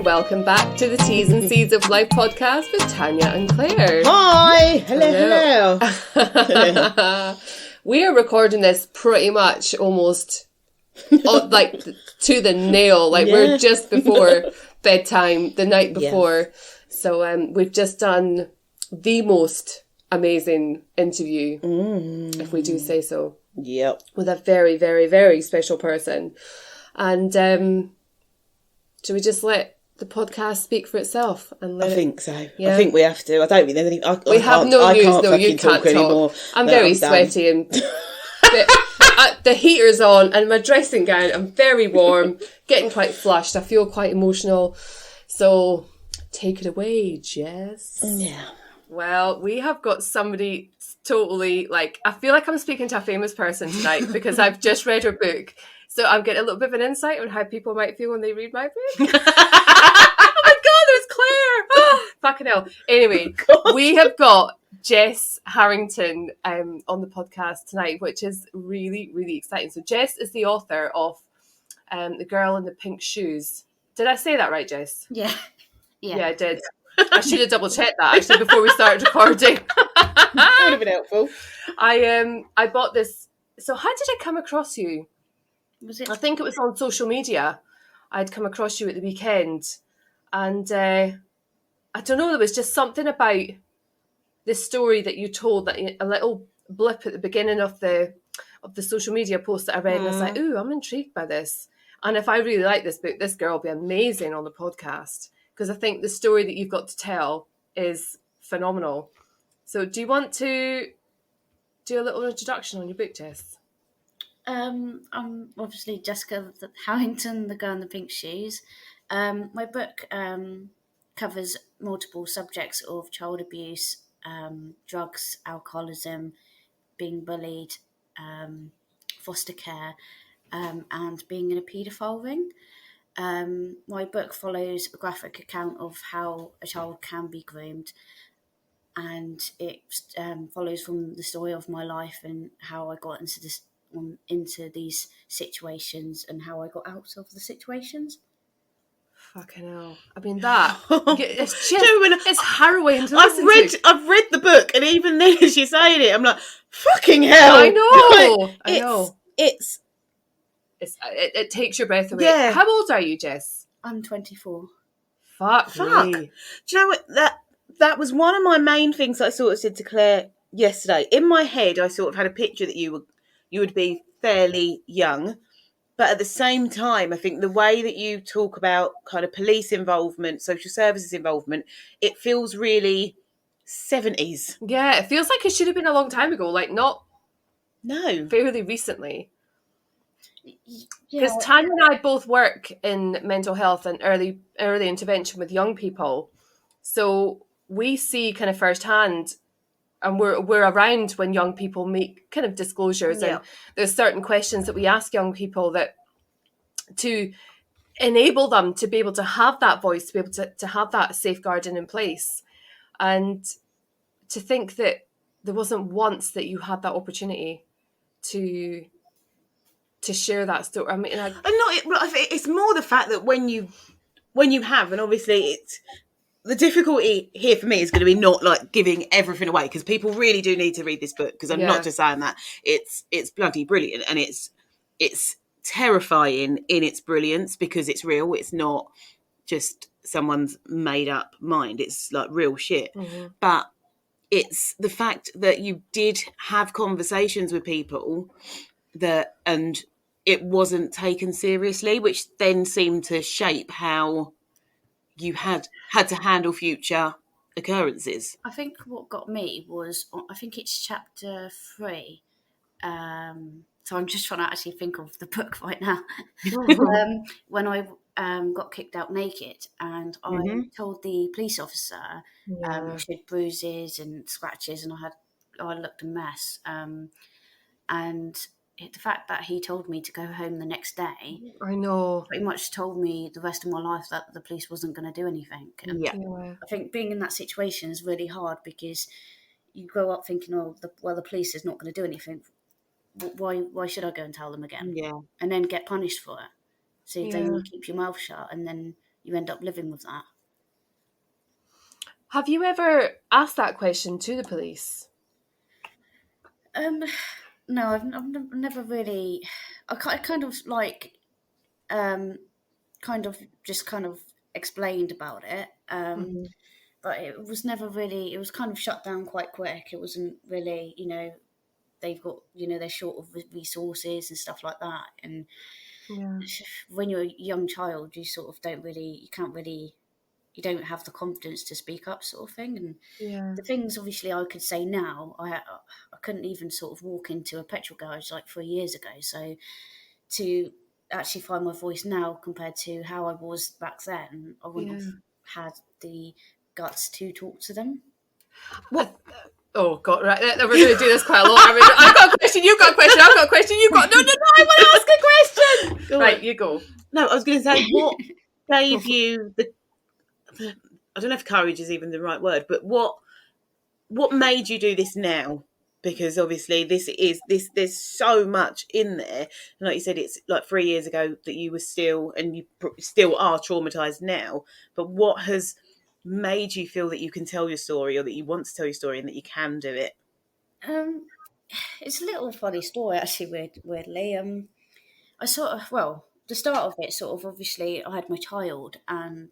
welcome back to the T's and C's of Life podcast with Tanya and Claire. Hi! Hello. We are recording this pretty much almost like to the nail. Like we're just before bedtime the night before. Yes. So we've just done the most amazing interview, if we do say so. Yep. With a very, very, very special person. And should we just let the podcast speak for itself? And I think so. Yeah. I think we have to. I don't think there's anything. We have no news. No, you can't talk anymore. I'm very sweaty and the heater's on and my dressing gown. I'm very warm, getting quite flushed. I feel quite emotional. So take it away, Jess. Yeah. Well, we have got somebody totally, like, I feel like I'm speaking to a famous person tonight because I've just read her book. So I'm getting a little bit of an insight on how people might feel when they read my book. Oh my God, there's Claire. Oh, fucking hell. Anyway, we have got Jess Harrington on the podcast tonight, which is really, really exciting. So Jess is the author of The Girl in the Pink Shoes. Did I say that right, Jess? Yeah. Yeah, I did. I should have double checked that actually before we started recording. That would have been helpful. I bought this. So how did I come across you? Was it? I think it was on social media. I'd come across you at the weekend, and I don't know. There was just something about this story that you told, that a little blip at the beginning of the social media post that I read, and I was like, "Ooh, I'm intrigued by this." And if I really like this book, this girl will be amazing on the podcast. Because I think the story that you've got to tell is phenomenal. So do you want to do a little introduction on your book, Jess? I'm obviously Jessica Harrington, The Girl in the Pink Shoes. My book covers multiple subjects of child abuse, drugs, alcoholism, being bullied, foster care, and being in a paedophile ring. My book follows a graphic account of how a child can be groomed, and it follows from the story of my life and how I got into these situations and how I got out of the situations. Fucking hell! I mean, it's just it's harrowing to listen to. I've read the book, and even then, as you're saying it, I'm like, fucking hell! I know. I know. It takes your breath away. Yeah. How old are you, Jess? I'm 24. Fuck. Do you know what? That was one of my main things I sort of said to Claire yesterday. In my head, I sort of had a picture that you would be fairly young, but at the same time, I think the way that you talk about kind of police involvement, social services involvement, it feels really 70s. Yeah, it feels like it should have been a long time ago, like not fairly recently. Because Tanya and I both work in mental health and early intervention with young people, so we see kind of firsthand, and we're around when young people make kind of disclosures, and there's certain questions that we ask young people that to enable them to be able to have that voice, to be able to have that safeguarding in place, and to think that there wasn't once that you had that opportunity to share that story. I mean, it's more the fact that when you have, and obviously it's the difficulty here for me is going to be not like giving everything away, because people really do need to read this book, because I'm not just saying that. It's bloody brilliant, and it's terrifying in its brilliance, because it's real. It's not just someone's made up mind. It's like real shit. Mm-hmm. But it's the fact that you did have conversations with people and it wasn't taken seriously, which then seemed to shape how you had to handle future occurrences. I think what got me was, I think it's chapter 3. So I'm just trying to actually think of the book right now. When I got kicked out naked, and I told the police officer she had bruises and scratches, and I looked a mess. And the fact that he told me to go home the next day, I know, pretty much told me the rest of my life that the police wasn't going to do anything. And I think being in that situation is really hard, because you grow up thinking, the police is not going to do anything. Why should I go and tell them again? Yeah. And then get punished for it. So then you keep your mouth shut, and then you end up living with that. Have you ever asked that question to the police? No, I've never really. I kind of like, kind of explained about it. But it was never really. It was kind of shut down quite quick. It wasn't really, they've got, they're short of resources and stuff like that. And when you're a young child, you sort of you don't have the confidence to speak up, sort of thing. And the things obviously I could say now, I couldn't even sort of walk into a petrol garage like 3 years ago. So to actually find my voice now compared to how I was back then, I wouldn't have had the guts to talk to them. What? Oh God! Right, we're going to do this quite a lot. I've got a question. You've got a question. I've got a question. You've got no. I want to ask a question. Go right, on. you go. No, I was going to say, what gave you the? I don't know if courage is even the right word, but what made you do this now? Because obviously there's so much in there, and like you said, it's like 3 years ago that you were still, and you still are traumatized now. But what has made you feel that you can tell your story, or that you want to tell your story, and that you can do it? It's a little funny story actually. Weirdly, I sort of, the start of it, sort of, obviously I had my child, and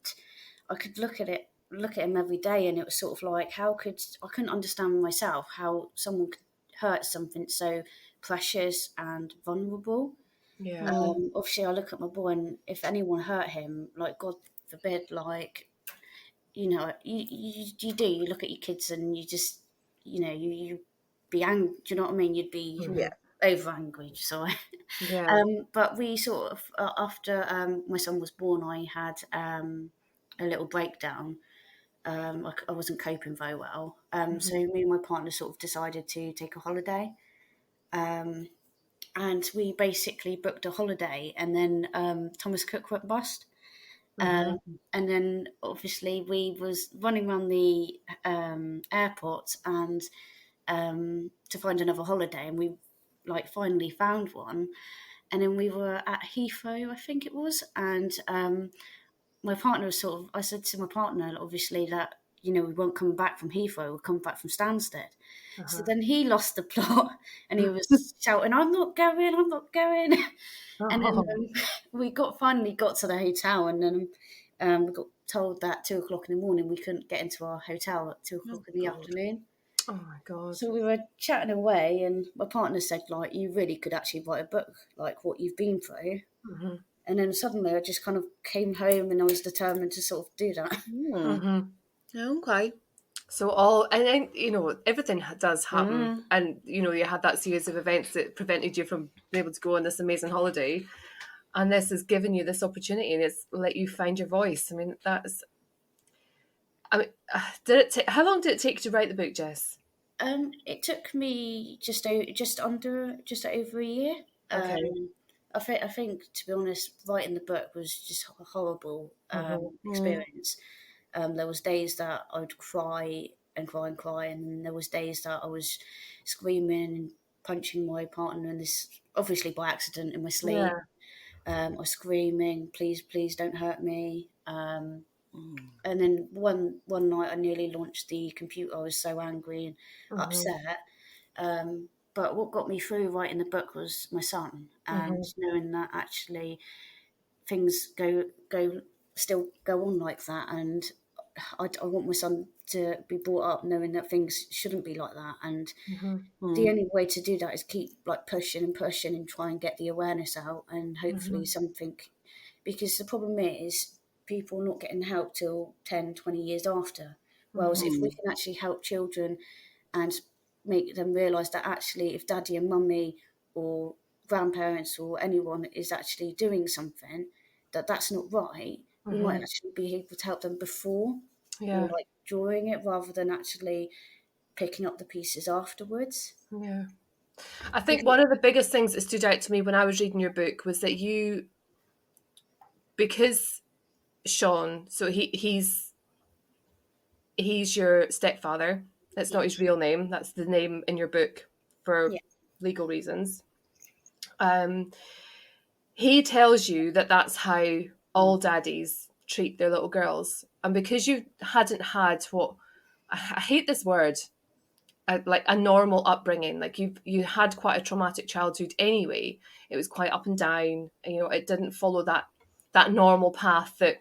I could look at him every day, and it was sort of like, I couldn't understand myself how someone could hurt something so precious and vulnerable. Obviously I look at my boy, and if anyone hurt him, like, God forbid, like, you look at your kids and you just, you be angry, do you know what I mean? You'd be over angry. So but we sort of, after my son was born, I had a little breakdown. I wasn't coping very well. So me and my partner sort of decided to take a holiday. And we basically booked a holiday, and then Thomas Cook went bust. And then obviously we was running around the airport and to find another holiday, and we like finally found one. And then we were at Heathrow, I think it was, and my partner was sort of, I said to my partner, obviously, that, we weren't coming back from Heathrow, we're coming back from Stansted. So then he lost the plot, and he was shouting, I'm not going. And then we finally got to the hotel, and then we got told that 2:00 in the morning we couldn't get into our hotel at 2:00 in the afternoon. Oh my God. So we were chatting away, and my partner said, like, you really could actually write a book, like what you've been through. And then suddenly I just kind of came home, and I was determined to sort of do that. Okay. So and everything does happen. And, you had that series of events that prevented you from being able to go on this amazing holiday. And this has given you this opportunity, and it's let you find your voice. I mean, how long did it take to write the book, Jess? It took me just over a year. Okay. I think, to be honest, writing the book was just a horrible experience. There was days that I would cry and cry and cry, and there was days that I was screaming and punching my partner, and this obviously by accident in my sleep. I was screaming, please don't hurt me. And then one night I nearly launched the computer. I was so angry and upset. But what got me through writing the book was my son, and knowing that actually things still go on like that. And I want my son to be brought up knowing that things shouldn't be like that. And the only way to do that is keep like pushing and try and get the awareness out, and hopefully something, because the problem is people not getting help till 10, 20 years after. Whereas if we can actually help children and make them realise that actually if daddy and mummy or grandparents or anyone is actually doing something that's not right, we might actually be able to help them before, or like during it, rather than actually picking up the pieces afterwards. Yeah. I think one of the biggest things that stood out to me when I was reading your book was that because Sean, so he's your stepfather. That's not his real name. That's the name in your book for legal reasons. He tells you that that's how all daddies treat their little girls. And because you hadn't had what, I hate this word, like a normal upbringing, like you had quite a traumatic childhood anyway. It was quite up and down, and, it didn't follow that normal path that,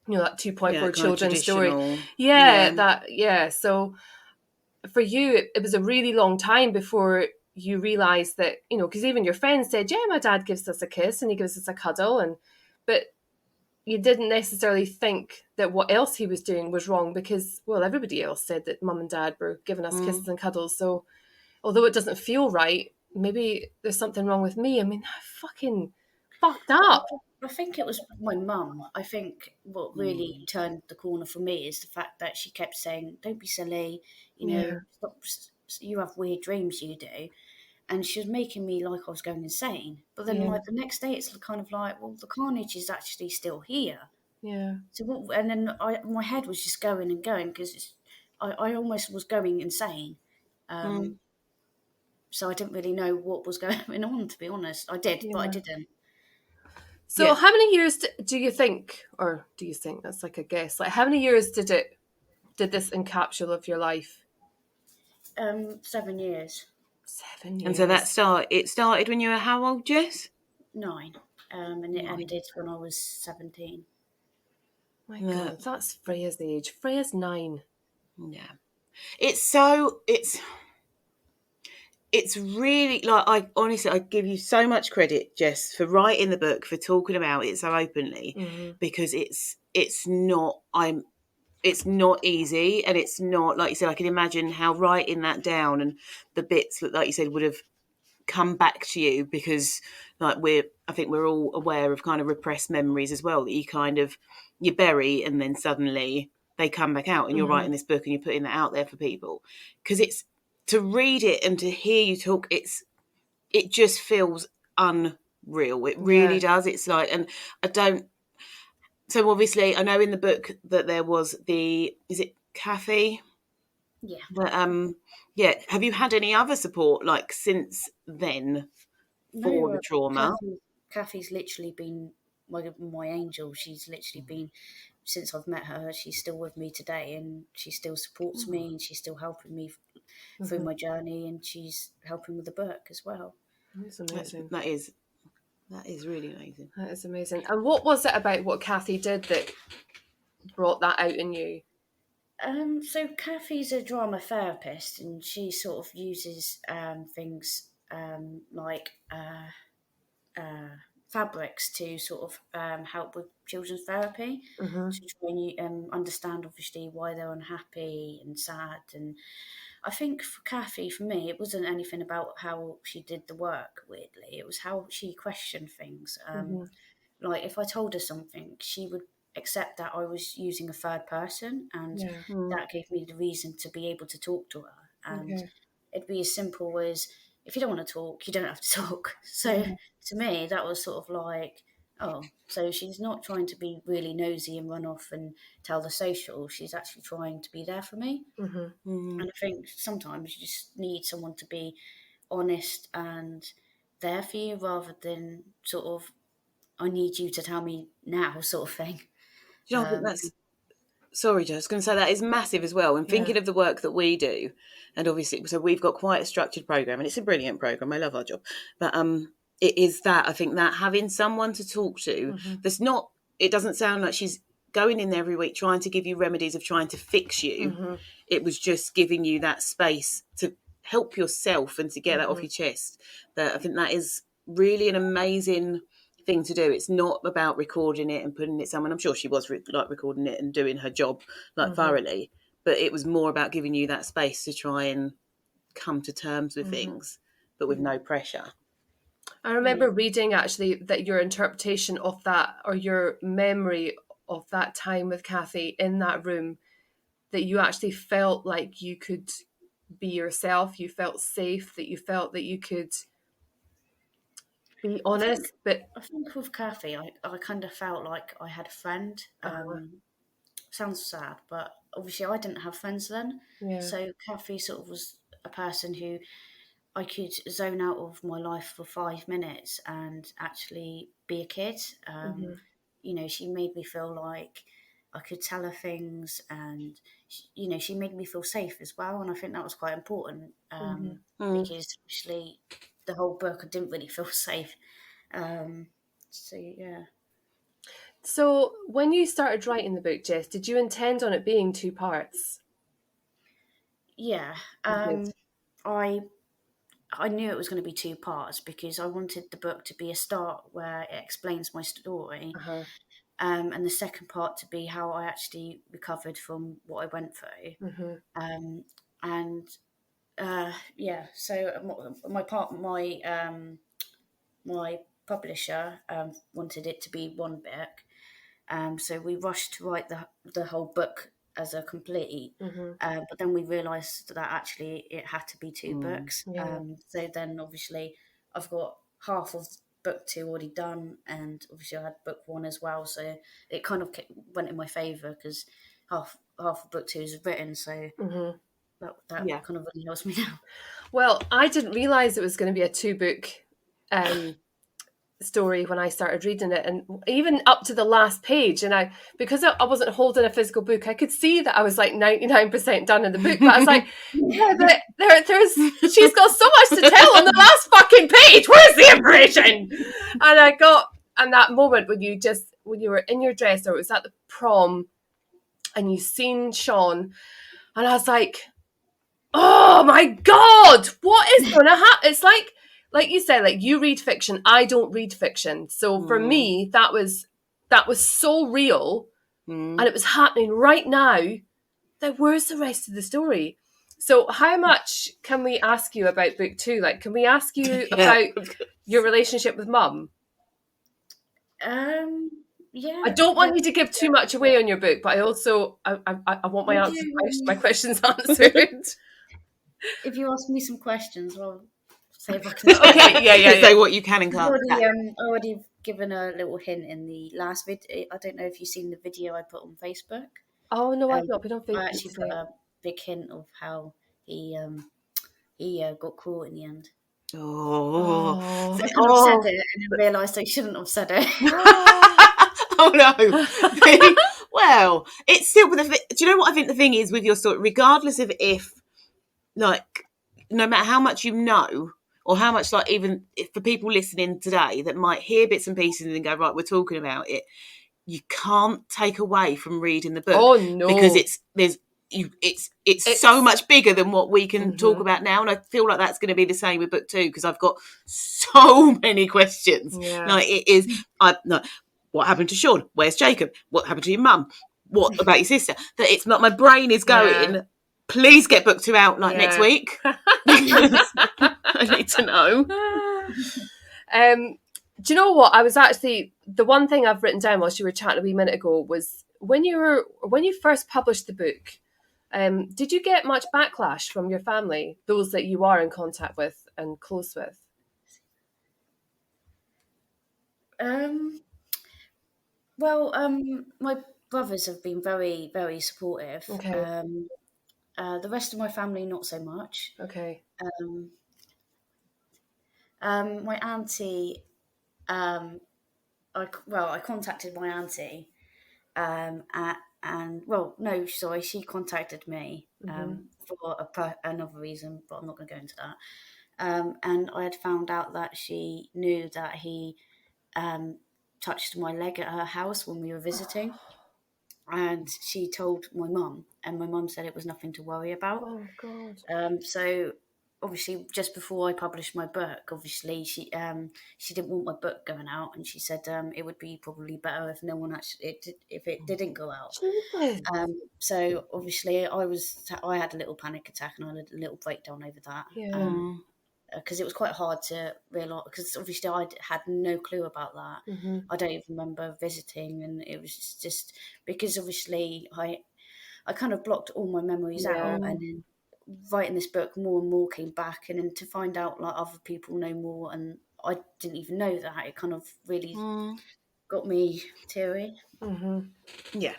that 2.4 children story. So for you, it was a really long time before you realized that, because even your friends said, yeah, my dad gives us a kiss and he gives us a cuddle, but you didn't necessarily think that what else he was doing was wrong, because, well, everybody else said that mum and dad were giving us kisses and cuddles. So although it doesn't feel right, maybe there's something wrong with me. I mean, I fucking fucked up. I think it was my mum. I think what really turned the corner for me is the fact that she kept saying, don't be silly, stop, you have weird dreams, you do. And she was making me like I was going insane. But then like the next day, it's kind of like, well, the carnage is actually still here. Yeah. So and then my head was just going and going, because I almost was going insane. So I didn't really know what was going on, to be honest. I did, but I didn't. So how many years do you think, or do you think, that's like a guess, like how many years did this encapsulate of your life? 7 years. 7 years. And so it started when you were how old, Jess? 9. And it ended when I was 17. My God, that's Freya's age. Freya's 9. Yeah. It's really, like, I give you so much credit, Jess, for writing the book, for talking about it so openly, because it's not easy, and it's not, like you said, I can imagine how writing that down and the bits that, like you said, would have come back to you, because like I think we're all aware of kind of repressed memories as well, that you bury and then suddenly they come back out, and you're writing this book and you're putting that out there for people, because it's, to read it and to hear you talk, it just feels unreal. It really does. It's like, and so obviously I know in the book that there was is it Kathy? Yeah. But, have you had any other support like since then for the trauma? Kathy's literally been my angel. She's literally been, since I've met her, she's still with me today, and she still supports me, and she's still helping me through my journey, and she's helping with the book as well. That's amazing. That is really amazing. That is amazing. And what was it about what Kathy did that brought that out in you? So Kathy's a drama therapist, and she sort of uses things like fabrics to sort of help with children's therapy, to try and understand, obviously, why they're unhappy and sad. And I think for Kathy, for me, it wasn't anything about how she did the work, weirdly. It was how she questioned things. Like, if I told her something, she would accept that I was using a third person, and that gave me the reason to be able to talk to her. And it'd be as simple as, if you don't want to talk, you don't have to talk. So to me, that was sort of like, oh, so she's not trying to be really nosy and run off and tell the social. She's actually trying to be there for me. And I think sometimes you just need someone to be honest and there for you, rather than sort of, I need you to tell me now sort of thing. I think that's, sorry, Joe, I was going to say that is massive as well. And thinking of the work that we do, and obviously, so we've got quite a structured program, and it's a brilliant program. I love our job, but it is that, I think, that having someone to talk to, that's not, it doesn't sound like she's going in there every week trying to give you remedies of trying to fix you. It was just giving you that space to help yourself and to get that off your chest. That, I think that is really an amazing thing to do. It's not about recording it and putting it somewhere. I'm sure she was recording it and doing her job thoroughly, but it was more about giving you that space to try and come to terms with things, but with no pressure. I remember reading, actually, that your interpretation of that, or your memory of that time with Kathy in that room, that you actually felt like you could be yourself, you felt safe, that you felt that you could be honest. I think with Kathy, I kind of felt like I had a friend. Sounds sad, but obviously I didn't have friends then. So Kathy sort of was a person who I could zone out of my life for 5 minutes and actually be a kid. she made me feel like I could tell her things, and she made me feel safe as well. And I think that was quite important, because actually the whole book I didn't really feel safe. So yeah. So when you started writing the book, Jess, did you intend on it being 2 parts? Yeah. I knew it was going to be 2 parts because I wanted the book to be a start where it explains my story, and the second part to be how I actually recovered from what I went through. And so my publisher wanted it to be one book. So we rushed to write the whole book as a complete, but then we realised that actually it had to be 2 books. So then obviously I've got half of book 2 already done, and obviously I had book 1 as well. So it kind of went in my favour because half of book 2 is written. So that kind of really helps me now. Well, I didn't realise it was going to be a 2-book story when I started reading it, and even up to the last page, and because I wasn't holding a physical book, I could see that I was like 99% done in the book, but I was like, yeah, but there's she's got so much to tell on the last fucking page, where's the information? And that moment when you were in your dress, or it was at the prom, and you seen Sean, and I was like, oh my God, what is going to happen? It's like you said, like, you read fiction, I don't read fiction. So for me, that was so real, and it was happening right now. Like, where's the rest of the story? So how much can we ask you about book 2? Like, can we ask you about your relationship with Mum? Yeah. I don't want you to give too much away on your book, but I also I want my questions answered. If you ask me some questions, I'll say if I can. Okay, yeah. Say what you can and can't. I've already given a little hint in the last video. I don't know if you've seen the video I put on Facebook. Oh no, I've not been on Facebook. I actually put a big hint of how he got caught in the end. Oh, So I kind of said it and then realised I shouldn't have said it. Oh no. Well, it's still. Do you know what I think the thing is with your story? Regardless of if, like, no matter how much you know, or how much, like, even if for people listening today that might hear bits and pieces and then go, right, we're talking about it, you can't take away from reading the book. Oh no, because it's so much bigger than what we can talk about now, and I feel like that's going to be the same with book 2 because I've got so many questions. Like, it is, what happened to Sean? Where's Jacob? What happened to your mum? What about your sister? That it's not, my brain is going, please get book 2 out next week. I need to know. Do you know what? I was actually, the one thing I've written down whilst you were chatting a wee minute ago was when you first published the book, did you get much backlash from your family, those that you are in contact with and close with? Well, my brothers have been very, very supportive. Okay. The rest of my family, not so much. Okay. My auntie, I contacted my auntie, she contacted me for another reason, but I'm not going to go into that. And I had found out that she knew that he touched my leg at her house when we were visiting. And she told my mum, and my mum said it was nothing to worry about. Oh, God. So obviously, just before I published my book, obviously she didn't want my book going out, and she said it would be probably better if no one if it didn't go out. So obviously, I had a little panic attack and I had a little breakdown over that. Yeah. Because it was quite hard to realise, because obviously I had no clue about that. I don't even remember visiting, and it was just because obviously I kind of blocked all my memories out, and then writing this book more and more came back, and then to find out like other people know more, and I didn't even know that, it kind of really got me teary. Yeah.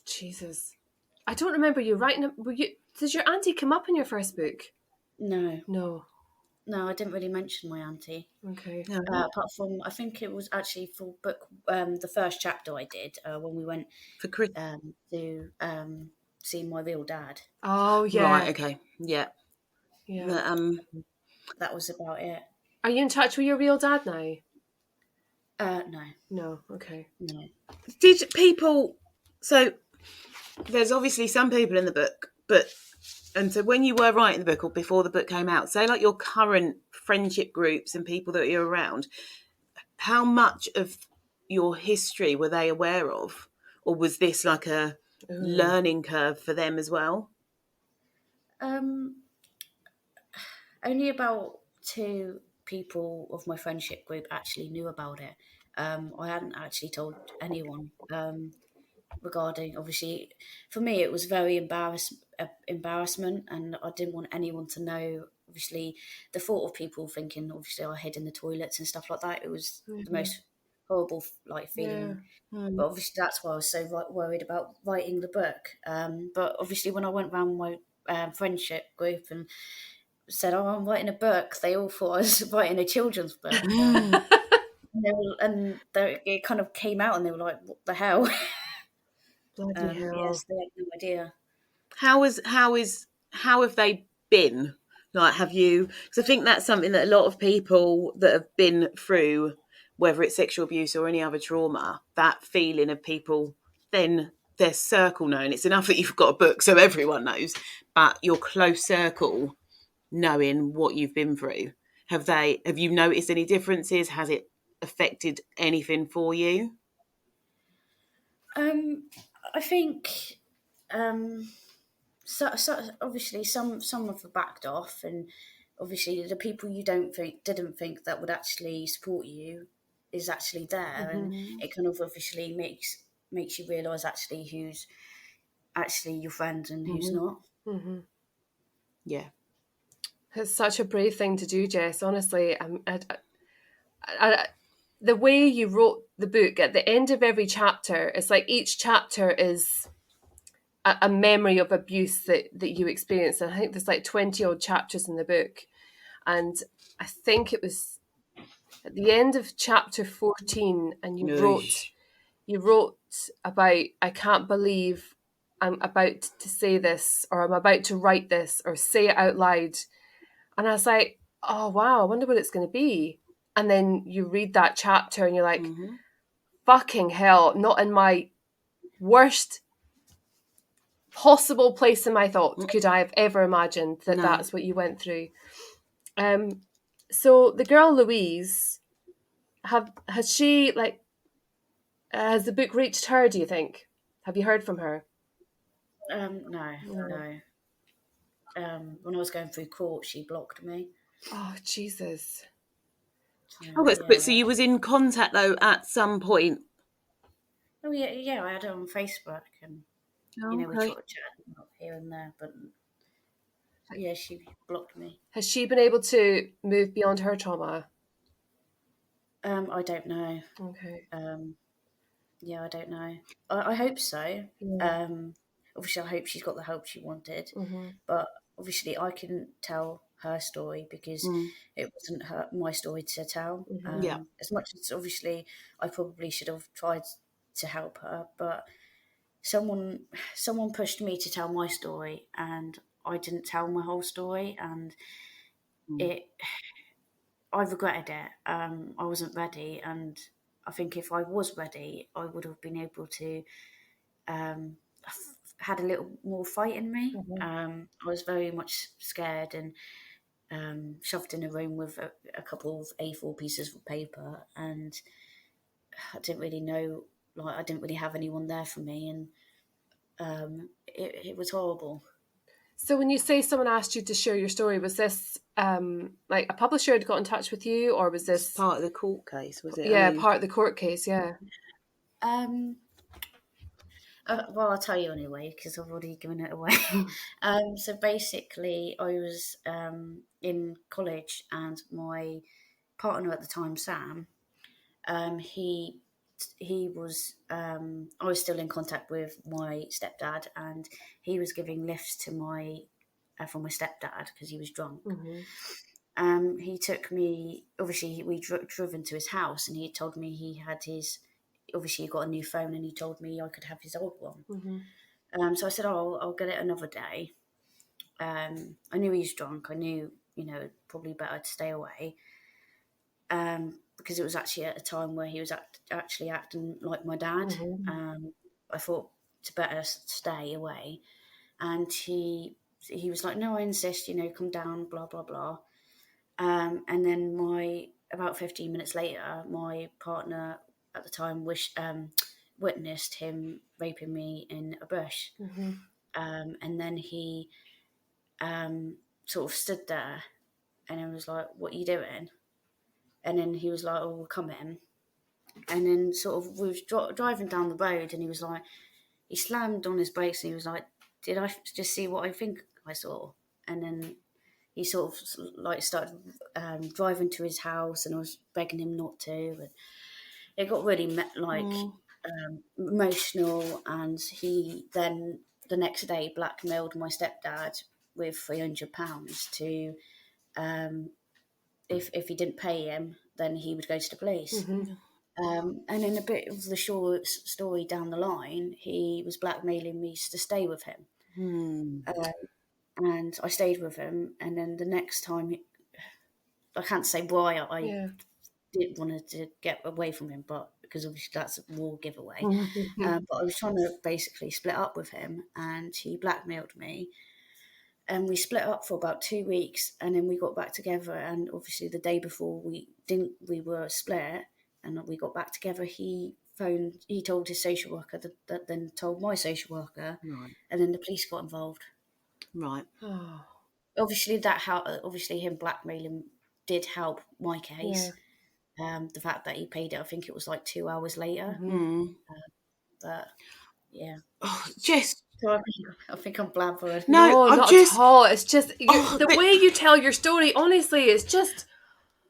Jesus. I don't remember you writing. Did your auntie come up in your first book? No. No, I didn't really mention my auntie. Okay. Apart from, I think it was actually for book the first chapter I did when we went For Chris. to see my real dad. Oh yeah. Right. Okay. Yeah. Yeah. That was about it. Are you in touch with your real dad now? No. No. Okay. No. Did people? So there's obviously some people in the book, and so when you were writing the book or before the book came out, say like your current friendship groups and people that you're around, how much of your history were they aware of, or was this like a learning curve for them as well? Only about 2 people of my friendship group actually knew about it. I hadn't actually told anyone regarding. Obviously, for me, it was very embarrassment, and I didn't want anyone to know. Obviously, the thought of people thinking, obviously, I hid in the toilets and stuff like that. It was the most horrible feeling. Yeah. But obviously, that's why I was so worried about writing the book. But obviously, when I went around my friendship group and said, "Oh, I'm writing a book," they all thought I was writing a children's book. It kind of came out, and they were like, "What the hell?" Bloody hell. Yes, they had no idea. How have they been? Like, have you? Because I think that's something that a lot of people that have been through, whether it's sexual abuse or any other trauma, that feeling of people, then their circle knowing. It's enough that you've got a book so everyone knows, but your close circle knowing what you've been through. Have you noticed any differences? Has it affected anything for you? I think so obviously some have backed off, and obviously the people you didn't think that would actually support you is actually there, and it kind of obviously makes you realise actually who's actually your friend and who's not. Yeah. It's such a brave thing to do, Jess. Honestly, the way you wrote the book at the end of every chapter, it's like each chapter is a memory of abuse that you experienced. And I think there's like 20 odd chapters in the book. And I think it was at the end of chapter 14, and you wrote about, I can't believe I'm about to say this, or I'm about to write this, or say it out loud. And I was like, oh, wow, I wonder what it's going to be. And then you read that chapter and you're like, fucking hell, not in my worst possible place in my thoughts could I have ever imagined that that's what you went through. So the girl Louise, has the book reached her, do you think? Have you heard from her? No. When I was going through court, she blocked me. Oh, Jesus. So you was in contact though at some point? Oh yeah, I had it on Facebook, and we sort of chatted up here and there, but yeah, she blocked me. Has she been able to move beyond her trauma? I don't know. Okay. Yeah, I don't know. I hope so. Yeah. Obviously, I hope she's got the help she wanted, but obviously, I couldn't tell her story because it wasn't my story to tell. As much as obviously I probably should have tried to help her, but someone pushed me to tell my story, and I didn't tell my whole story, and I regretted it. I wasn't ready, and I think if I was ready, I would have been able to had a little more fight in me. I was very much scared and shoved in a room with a couple of A4 pieces of paper, and I didn't really know, I didn't really have anyone there for me, and it was horrible. So when you say someone asked you to share your story, was this like a publisher had got in touch with you, or was this part of the court case? Was it? Yeah, part of the court case. Yeah. Well, I'll tell you anyway because I've already given it away. So basically, I was in college, and my partner at the time, Sam, he was. I was still in contact with my stepdad, and he was giving lifts to my from my stepdad because he was drunk. He took me, obviously we driven to his house, and he told me he had his, obviously he got a new phone, and he told me I could have his old one. Mm-hmm. So I said, oh, I'll get it another day. I knew he was drunk. I knew, probably better to stay away. Because it was actually at a time where he was actually acting like my dad. Mm-hmm. I thought to better stay away. And he was like, no, I insist, come down, blah, blah, blah. And then about 15 minutes later, my partner at the time witnessed him raping me in a bush. Mm-hmm. And then he sort of stood there, and I was like, what are you doing? And then he was like, oh, we'll come in. And then sort of we was driving down the road, and he was like, he slammed on his brakes, and he was like, did I just see what I think I saw? And then he sort of like started driving to his house, and I was begging him not to. And it got really emotional, and he then the next day blackmailed my stepdad with £300 to if he didn't pay him, then he would go to the police. Mm-hmm. And in a bit of the short story down the line, he was blackmailing me to stay with him. And I stayed with him. And then the next time, I can't say why I did want to get away from him, but because obviously that's a raw giveaway. Mm-hmm. But I was trying to basically split up with him, and he blackmailed me. And we split up for about 2 weeks, and then we got back together. And obviously the day before we were split, and we got back together, he told his social worker that then told my social worker, Right. and then the police got involved. Right. Obviously obviously him blackmailing did help my case. The fact that he paid it, I think it was like 2 hours later. But yeah. Oh, Jess. So I think I'm blabbering. No, not at all. It's just the way you tell your story. Honestly, it's just.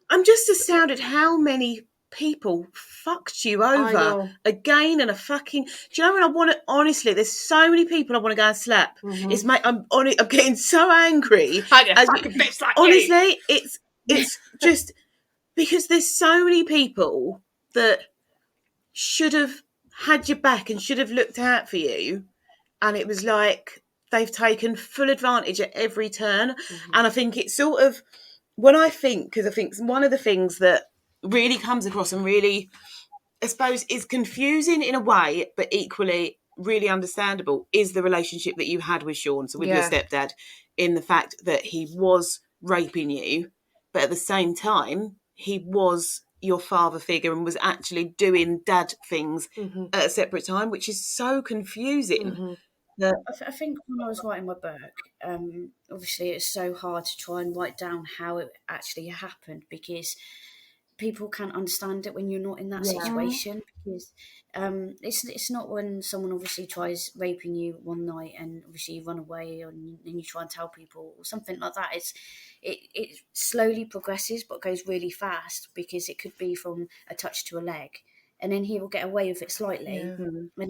I'm just astounded how many people fucked you over again and a fucking. Do you know when I want to? Honestly, there's so many people I want to go and slap. I'm getting so angry. Fucking bitch like honestly, it's just because there's so many people that should have had your back and should have looked out for you, and it was like they've taken full advantage at every turn. And I think it's sort of because I think one of the things that really comes across and really, I suppose, is confusing in a way, but equally really understandable, is the relationship that you had with Sean, so with your stepdad, in the fact that he was raping you, but at the same time, he was your father figure and was actually doing dad things at a separate time, which is so confusing. I think when I was writing my book, obviously it's so hard to try and write down how it actually happened, because people can't understand it when you're not in that situation. Because it's not when someone obviously tries raping you one night and obviously you run away and you try and tell people or something like that. It slowly progresses but goes really fast, because it could be from a touch to a leg, and then he will get away with it slightly, and then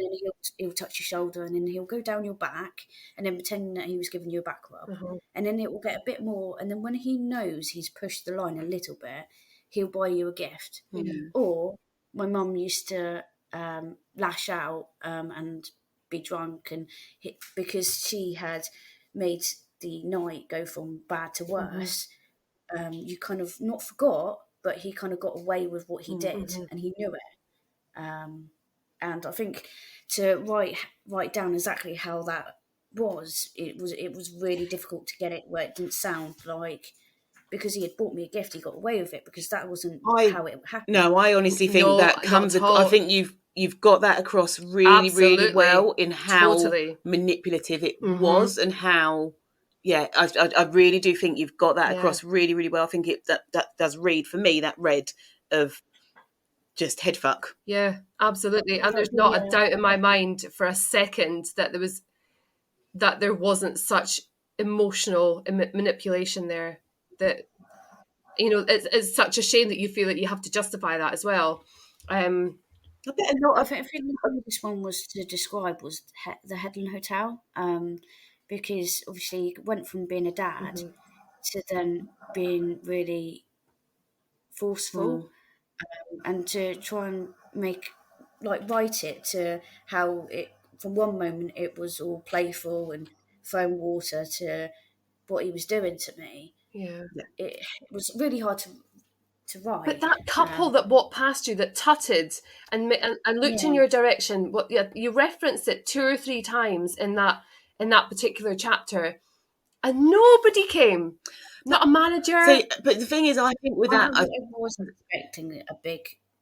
he'll touch your shoulder, and then he'll go down your back, and then pretending that he was giving you a back rub, and then it will get a bit more, and then when he knows he's pushed the line a little bit, he'll buy you a gift. Or my mum used to lash out and be drunk, and because she had made the night go from bad to worse, you kind of not forgot, but he kind of got away with what he did, and he knew it. And I think to write down exactly how that was, it was really difficult to get it where it didn't sound like, because he had bought me a gift, he got away with it, because that wasn't how it happened. No, I honestly think that comes. I think you've got that across really, really well in how manipulative it was, and how. Yeah, I really do think you've got that across really, really well. I think that does read for me, that read of just head fuck. Yeah, absolutely. And there's not a doubt in my mind for a second that there wasn't such emotional manipulation there. That, it's such a shame that you feel that you have to justify that as well. I think the hardest one was to describe was the Headland Hotel, because obviously he went from being a dad to then being really forceful, and to try and write it to how it, from one moment it was all playful and throwing water to what he was doing to me. Yeah. It was really hard to write. But that couple that walked past you, that tutted and looked in your direction, you referenced it 2 or 3 times in that particular chapter, and nobody came. Not a manager. So, but the thing is, I think with that, I wasn't expecting a big,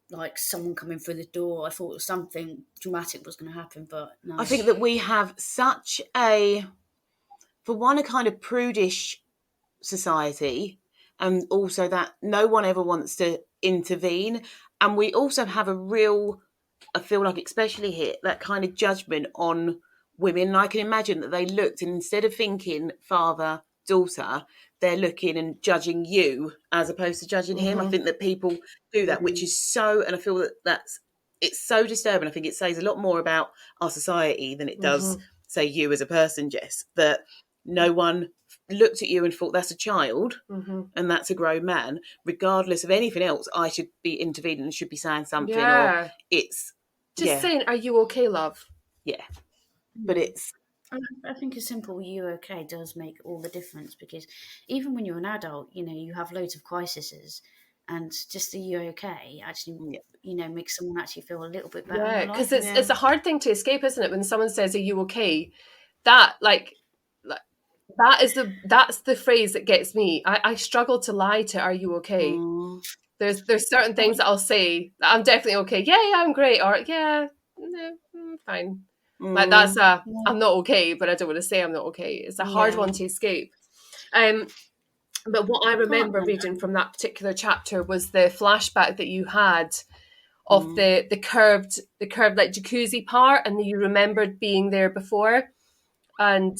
like, someone coming through the door. I thought something dramatic was going to happen, but no. I think that we have such a kind of prudish society, and also that no one ever wants to intervene. And we also have a real, I feel like, especially here, that kind of judgment on women. And I can imagine that they looked, and instead of thinking father, daughter, they're looking and judging you as opposed to judging him. I think that people do that, which is so, and I feel that it's so disturbing. I think it says a lot more about our society than it does say you as a person, Jess, that no one looked at you and thought, that's a child and that's a grown man. Regardless of anything else, I should be intervening and should be saying something. Yeah. Or it's just saying, are you okay, love? Yeah. But it's... I think a simple "you okay" does make all the difference, because even when you're an adult, you have loads of crises, and just the "you okay" actually, makes someone actually feel a little bit better. Yeah, because it's a hard thing to escape, isn't it? When someone says, "Are you okay?" That's the phrase that gets me. I struggle to lie to "Are you okay?" There's certain things that I'll say that I'm definitely okay. Yeah, I'm great. Or yeah, no, fine. Like that's I'm not okay, but I don't want to say I'm not okay. It's a hard one to escape. But what I remember reading from that particular chapter was the flashback that you had of the curved like jacuzzi part, and you remembered being there before, and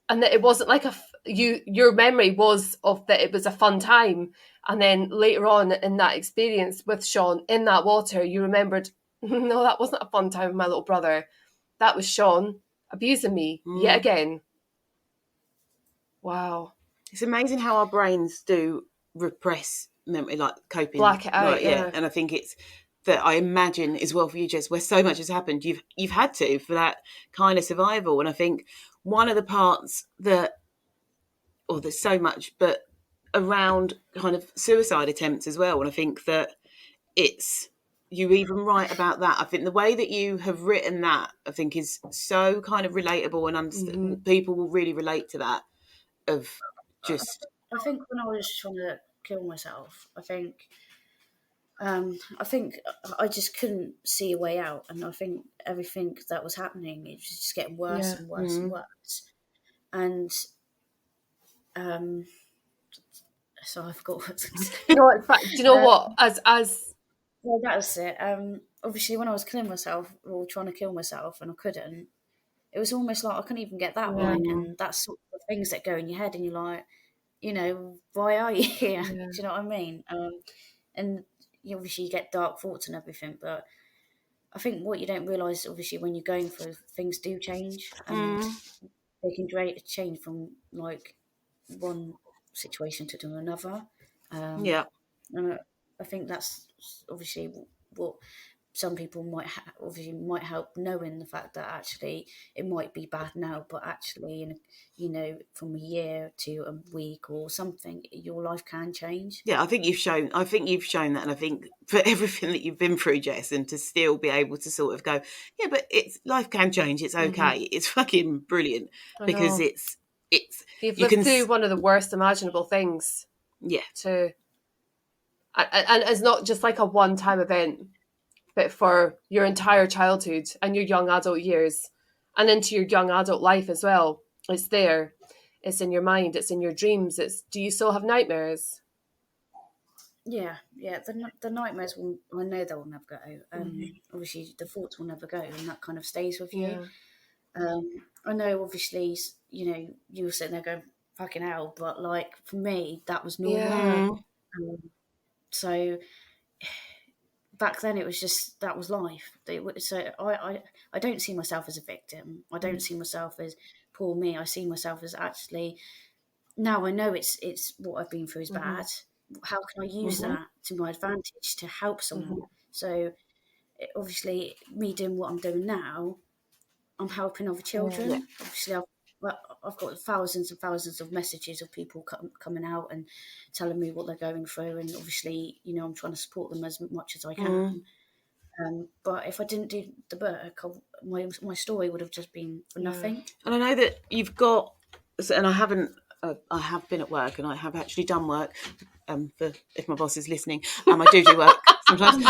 that it wasn't like your memory was of that it was a fun time, and then later on in that experience with Sean in that water, you remembered, no, that wasn't a fun time with my little brother. That was Sean abusing me yet again. Wow. It's amazing how our brains do repress memory, like coping. Black it out, like, yeah. And I think it's that, I imagine as well for you, Jess, where so much has happened, you've had to, for that kind of survival. And I think one of the parts that, there's so much, but around kind of suicide attempts as well. And I think that you even write about that. I think the way that you have written that, I think, is so kind of relatable, and people will really relate to that. I think when I was trying to kill myself, I think I just couldn't see a way out, and I think everything that was happening, it was just getting worse and worse and worse. And so I forgot what to say. No, in fact, do you know what? As well, that was it. Obviously, when I was killing myself or trying to kill myself and I couldn't, it was almost like I couldn't even get that right. And that's sort of the things that go in your head, and you're like, why are you here? Do you know what I mean? And obviously you get dark thoughts and everything, but I think what you don't realise, obviously, when you're going through, things do change, and they can change from like one situation to another. And I think that's obviously what some people might help, knowing the fact that actually it might be bad now, but actually from a year to a week or something, your life can change. I think you've shown that, and I think for everything that you've been through, Jess, and to still be able to sort of go, but life can change, it's okay. It's fucking brilliant, because it's you've lived through one of the worst imaginable things. And it's not just like a one-time event, but for your entire childhood and your young adult years and into your young adult life as well. It's there. It's in your mind. It's in your dreams. Do you still have nightmares? Yeah. The nightmares I know they will never go. Obviously the thoughts will never go, and that kind of stays with you. I know, obviously, you were sitting there going, fucking hell, but like for me, that was normal. So back then it was just, that was life. So I don't see myself as a victim. I don't see myself as poor me. I see myself as actually now I know it's what I've been through is bad. How can I use that to my advantage to help someone? So obviously, me doing what I'm doing now, I'm helping other children. Yeah. Obviously, I've got thousands and thousands of messages of people coming out and telling me what they're going through, and obviously, I'm trying to support them as much as I can. But if I didn't do the book, my story would have just been for nothing. And I know that you've got, and I have been at work, and I have actually done work. For if my boss is listening, I do work sometimes.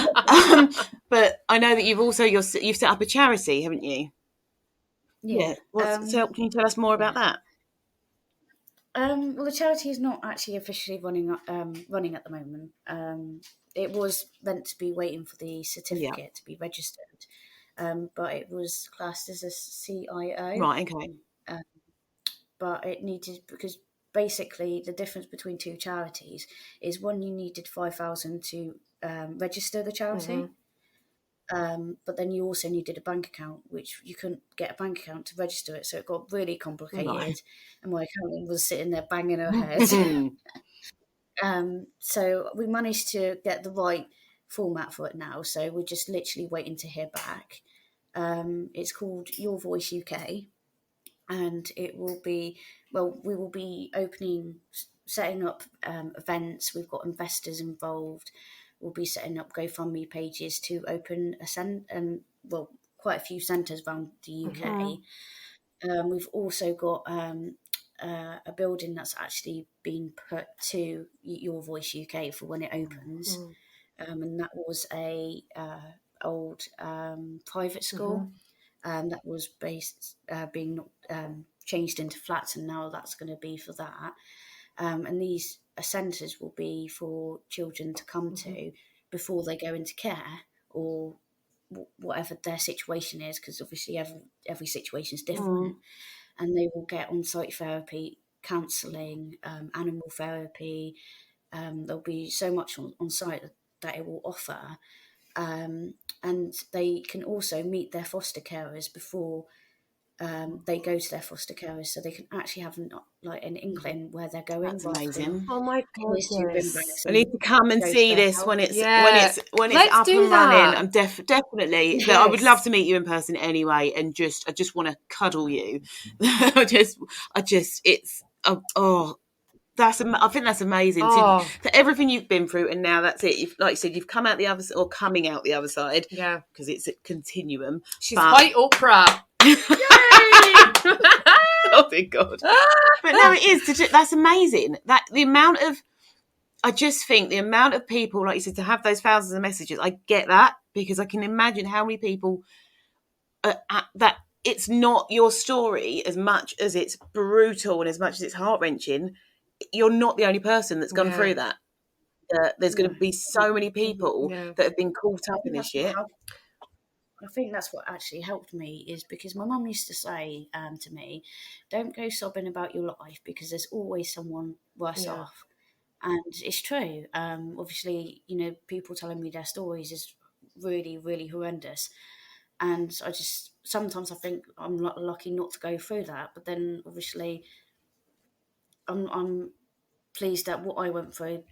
But I know that you've set up a charity, haven't you? Yeah. So can you tell us more about that? Well, the charity is not actually officially running at the moment. It was meant to be waiting for the certificate to be registered, but it was classed as a CIO. Right. Okay. But it needed, because basically the difference between two charities is one, you needed 5,000 to register the charity. But then you also needed a bank account, which you couldn't get a bank account to register it. So it got really complicated. Right. And my accountant was sitting there banging her head. So we managed to get the right format for it now. So we're just literally waiting to hear back. It's called Your Voice UK. And it will be, we will be setting up events. We've got investors involved. We'll be setting up GoFundMe pages to open quite a few centres around the UK. We've also got a building that's actually been put to Your Voice UK for when it opens, and that was a old private school that was being changed into flats, and now that's going to be for that. And these centres will be for children to come to before they go into care or whatever their situation is, because obviously every situation is different. And they will get on-site therapy, counselling, animal therapy. There'll be so much on site that it will offer. And they can also meet their foster carers before they go to their foster carers, so they can actually have an inkling where they're going. That's amazing. Oh my goodness! I need to come and see this when it's up and running. I'm definitely. Yes. I would love to meet you in person anyway, and I just want to cuddle you. I think that's amazing. Oh. For everything you've been through, and now that's it. Like you said, you've come out coming out the other side. Yeah, because it's a continuum. She's quite Oprah. Oh my God. But no, it is. That's amazing. I just think the amount of people, like you said, to have those thousands of messages, I get that, because I can imagine how many people that it's not your story as much as it's brutal and as much as it's heart-wrenching. You're not the only person that's gone through that. There's going to be so many people that have been caught up in this shit. I think that's what actually helped me, is because my mum used to say to me, don't go sobbing about your life, because there's always someone worse off. And it's true. Obviously, people telling me their stories is really, really horrendous. And sometimes I think I'm lucky not to go through that. But then obviously I'm pleased at what I went through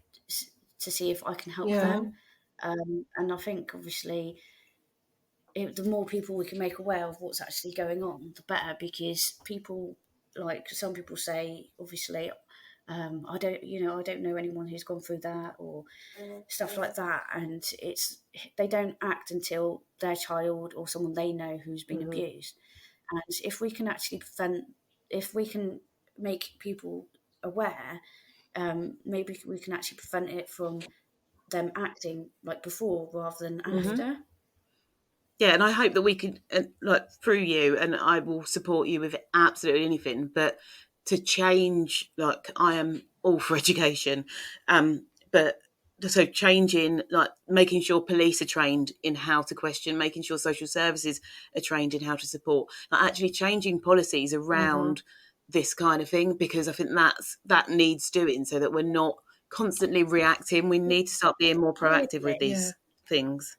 to see if I can help them. And I think obviously the more people we can make aware of what's actually going on, the better, because people, like some people say, obviously, I don't know anyone who's gone through that or stuff like that, and they don't act until their child or someone they know who's been abused. And if we can actually if we can make people aware, maybe we can actually prevent it from them acting like before rather than after. Yeah, and I hope that we can, through you, and I will support you with absolutely anything, but to change, I am all for education, but so changing, making sure police are trained in how to question, making sure social services are trained in how to support, actually changing policies around this kind of thing, because I think that needs doing, so that we're not constantly reacting. We need to start being more proactive with these things.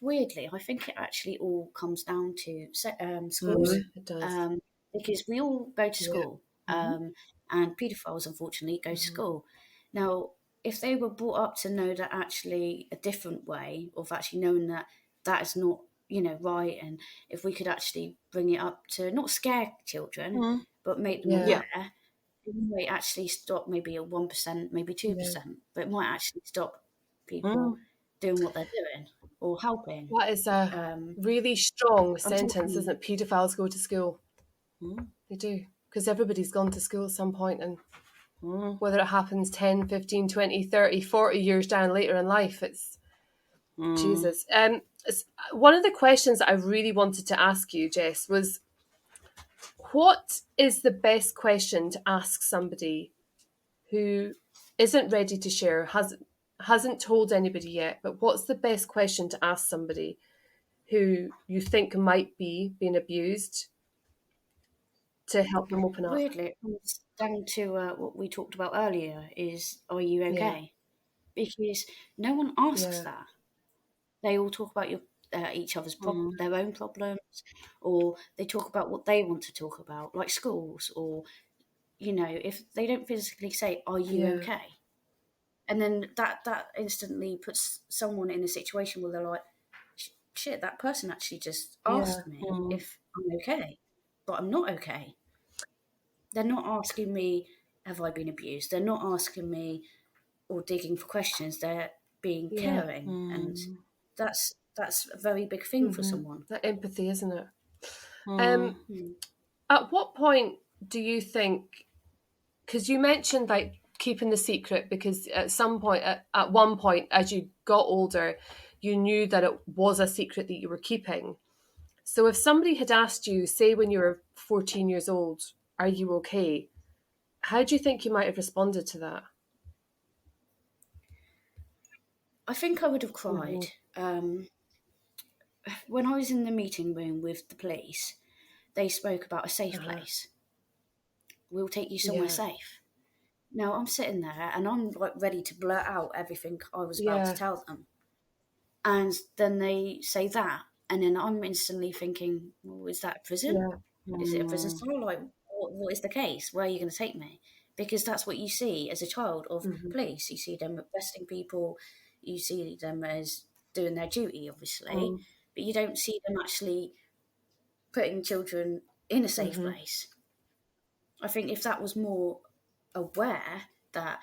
Weirdly, I think it actually all comes down to schools. It does. Because we all go to school. and paedophiles, unfortunately, go to school. Now, if they were brought up to know that actually a different way of actually knowing that that is not, right, and if we could actually bring it up to not scare children, but make them aware, it might actually stop maybe at 1%, maybe 2%, but it might actually stop people doing what they're doing or helping. That is a really strong sentence, isn't it? Paedophiles go to school. They do. Because everybody's gone to school at some point, and whether it happens 10, 15, 20, 30, 40 years down later in life, it's Jesus. One of the questions that I really wanted to ask you, Jess, was what is the best question to ask somebody who isn't ready to share, hasn't told anybody yet, but what's the best question to ask somebody who you think might be being abused to help them open up? Weirdly, it comes down to what we talked about earlier, is, are you okay? Because no one asks that. They all talk about each other's their own problems, or they talk about what they want to talk about, like schools, or, if they don't physically say, are you okay? And then that instantly puts someone in a situation where they're like, shit, that person actually just asked me if I'm okay, but I'm not okay. They're not asking me, have I been abused? They're not asking me or digging for questions. They're being caring, and that's a very big thing for someone. That empathy, isn't it? At what point do you think, because you mentioned like keeping the secret, because at some point, at one point, as you got older, you knew that it was a secret that you were keeping. So if somebody had asked you, say when you were 14 years old, are you okay? How do you think you might have responded to that? I think I would have cried. When I was in the meeting room with the police, they spoke about a safe place. We'll take you somewhere safe. Now I'm sitting there and I'm like ready to blurt out everything I was about to tell them. And then they say that, and then I'm instantly thinking, well, is that a prison? Is it a prison style? Like, what is the case? Where are you going to take me? Because that's what you see as a child of police. You see them arresting people, you see them as doing their duty, obviously, but you don't see them actually putting children in a safe place. I think if that was more aware that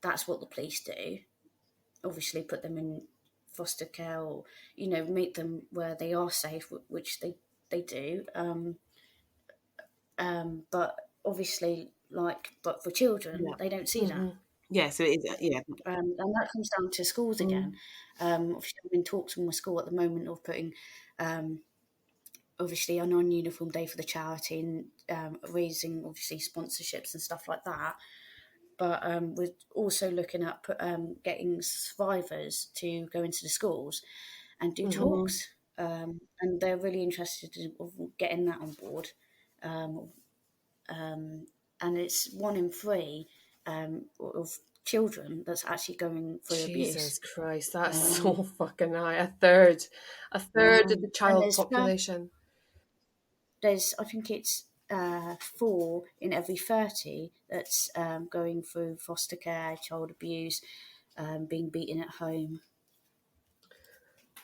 that's what the police do, obviously put them in foster care, or meet them where they are safe, which they do, but obviously, but for children, they don't see that. So it is, and that comes down to schools again. Obviously, I'm in talks with my school at the moment of putting obviously a non-uniform day for the charity, and raising obviously sponsorships and stuff like that. But we're also looking at getting survivors to go into the schools and do talks. And they're really interested in getting that on board. And it's 1 in 3 of children that's actually going through abuse. Jesus Christ, that's so fucking high. A third of the child population. I think it's 4 in every 30 that's going through foster care, child abuse, being beaten at home.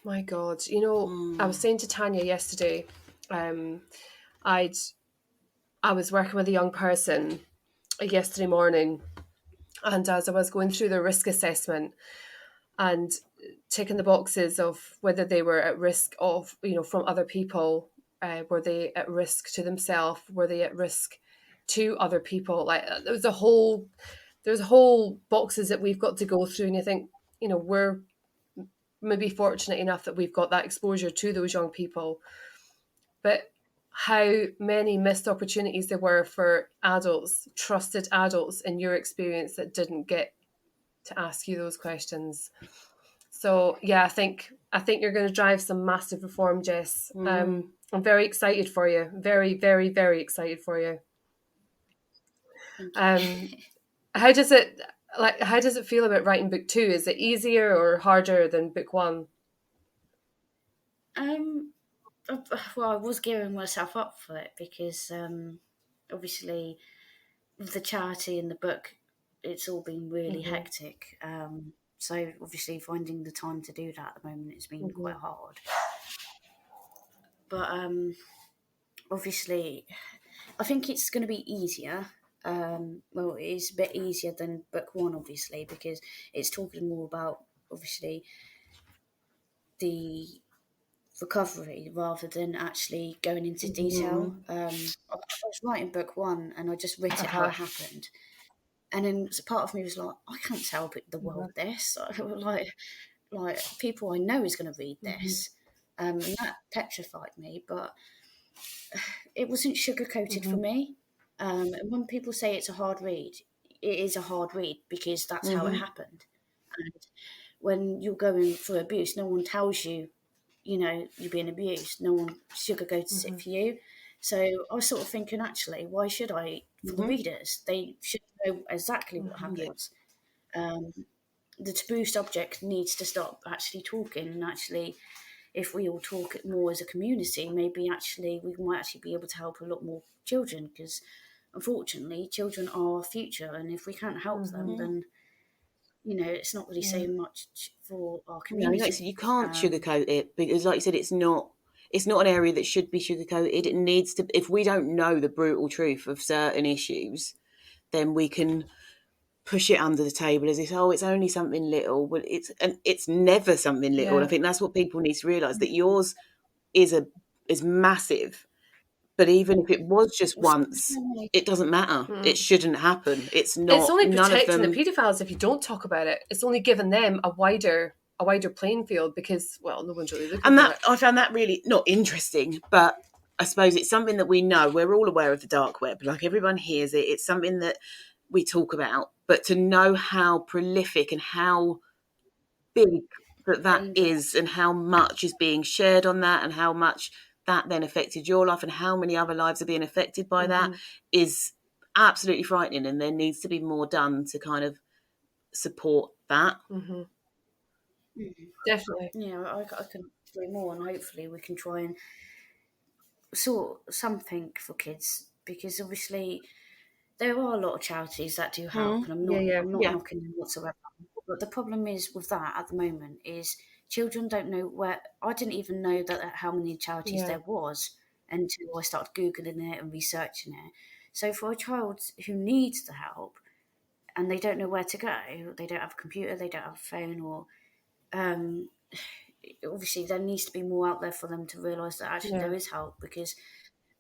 My God, I was saying to Tanya yesterday, I was working with a young person yesterday morning, and as I was going through the risk assessment and ticking the boxes of whether they were at risk of, from other people, were they at risk to themselves, were they at risk to other people? Like there's a whole boxes that we've got to go through, and I think we're maybe fortunate enough that we've got that exposure to those young people, but how many missed opportunities there were for adults, trusted adults in your experience, that didn't get to ask you those questions. So yeah, I think you're going to drive some massive reform, Jess. I'm very excited for you. Very, very, very excited for you. How does it feel about writing book 2? Is it easier or harder than book 1? Well, I was gearing myself up for it because obviously the charity in the book, it's all been really hectic. So obviously finding the time to do that at the moment has been quite hard. But obviously, I think it's going to be easier. Well, it's a bit easier than book one, obviously, because it's talking more about, obviously, the recovery rather than actually going into detail. I was writing book one and I just wrote it how it happened. And then part of me was like, I can't tell the world this. Like people I know is going to read this. And that petrified me, but it wasn't sugar-coated for me. And when people say it's a hard read, it is a hard read because that's how it happened. And when you're going through abuse, no one tells you, you're being abused. No one sugarcoats it for you. So I was sort of thinking, actually, why should I? For the readers, they should know exactly what happens. The taboo subject needs to stop actually talking, and actually, if we all talk more as a community, maybe actually we might actually be able to help a lot more children, because unfortunately children are our future, and if we can't help them, then it's not really saying much for our community. No, you can't sugarcoat it, because like you said, it's not an area that should be sugarcoated. It needs to, if we don't know the brutal truth of certain issues, then we can push it under the table as if, it's only something little. But it's never something little. And I think that's what people need to realise, that yours is massive. But even if it was just once, it doesn't matter. It shouldn't happen. It's not. It's only protecting the paedophiles if you don't talk about it. It's only giving them a wider playing field, because, well, no one's really looking for it. I found that really not interesting, but I suppose it's something that we know. We're all aware of the dark web. Like, everyone hears it. It's something that we talk about. But to know how prolific and how big that is, and how much is being shared on that, and how much that then affected your life, and how many other lives are being affected by that, is absolutely frightening. And there needs to be more done to kind of support that. Definitely. Yeah, I can agree more, and hopefully we can try and sort something for kids, because obviously there are a lot of charities that do help, and I'm not knocking them whatsoever. But the problem is with that at the moment is children don't know where. I didn't even know that how many charities there was until I started Googling it and researching it. So for a child who needs the help and they don't know where to go, they don't have a computer, they don't have a phone, or obviously there needs to be more out there for them to realise that actually there is help. Because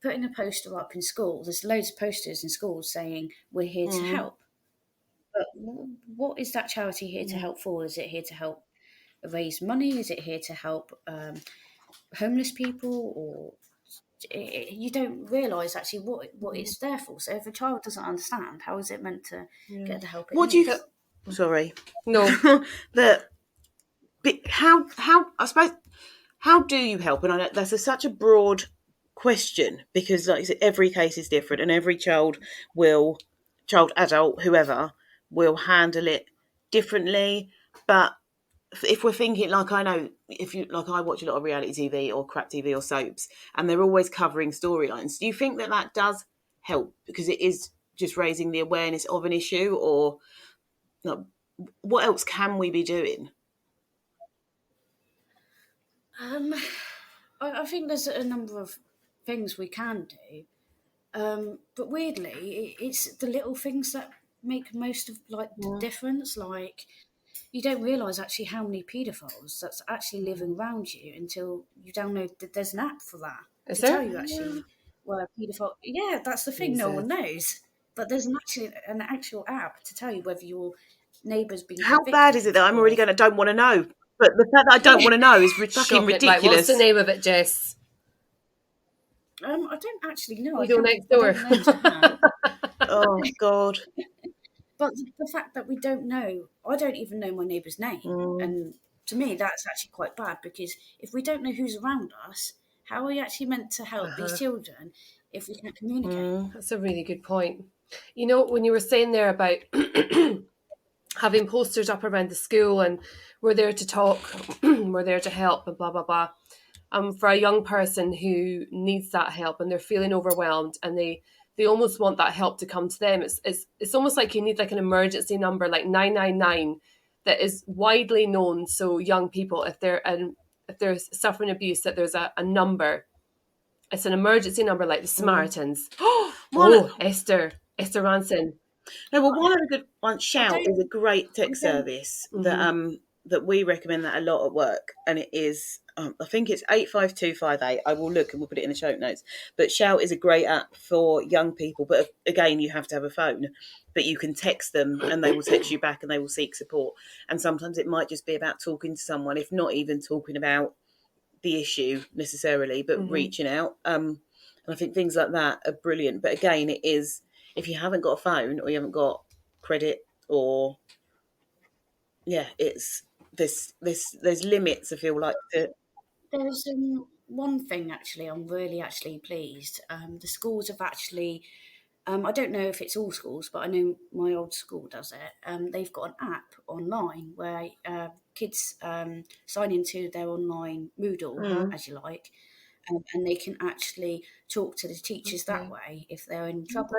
putting a poster up in school, there's loads of posters in schools saying we're here to help. But what is that charity here to help for? Is it here to help raise money? Is it here to help homeless people? Or you don't realise actually what it's there for. So if a child doesn't understand, how is it meant to get the help it What needs? do you? Sorry, no. How I suppose, how do you help? And I know that's such a broad question, because, like you said, every case is different, and every child, adult, whoever, will handle it differently. But if we're thinking, like, I know, I watch a lot of reality TV or crap TV or soaps, and they're always covering storylines. Do you think that does help, because it is just raising the awareness of an issue, or what else can we be doing? I think there's a number of things we can do, but weirdly, it's the little things that make most of the difference. Like, you don't realise actually how many paedophiles that's actually living around you until you download. There's an app for that tell you actually where a paedophile. Yeah, that's the thing. No one knows, but there's an actual app to tell you whether your neighbour's been. How bad is it that I'm already don't want to know? But the fact that I don't want to know is fucking ridiculous. Right, what's the name of it, Jess? I don't actually know. We go next door. Oh, God. But the fact that we don't know, I don't even know my neighbour's name. And to me, that's actually quite bad, because if we don't know who's around us, how are we actually meant to help these children if we can't communicate? That's a really good point. You know, when you were saying there about having posters up around the school and we're there to talk, we're there to help, and blah, blah, blah. For a young person who needs that help and they're feeling overwhelmed and they they almost want that help to come to them. It's almost like you need like an emergency number, like 999, that is widely known. So young people, if they're suffering abuse, that there's a number. It's an emergency number, like the Samaritans. Esther Ranson. No, well, one of the good ones, Shout, is a great text service that we recommend that a lot at work, and it is I think it's 85258. I will look and we'll put it in the show notes. But Shout is a great app for young people, but again, you have to have a phone. But you can text them and they will text you back and they will seek support. And sometimes it might just be about talking to someone, if not even talking about the issue necessarily, but reaching out. And I think things like that are brilliant. But again, it is, if you haven't got a phone or you haven't got credit, or it's there's limits, I feel like. There's one thing actually I'm really actually pleased. The schools have actually, I don't know if it's all schools, but I know my old school does it. They've got an app online where kids sign into their online Moodle, as you like, and they can actually talk to the teachers that way if they're in trouble.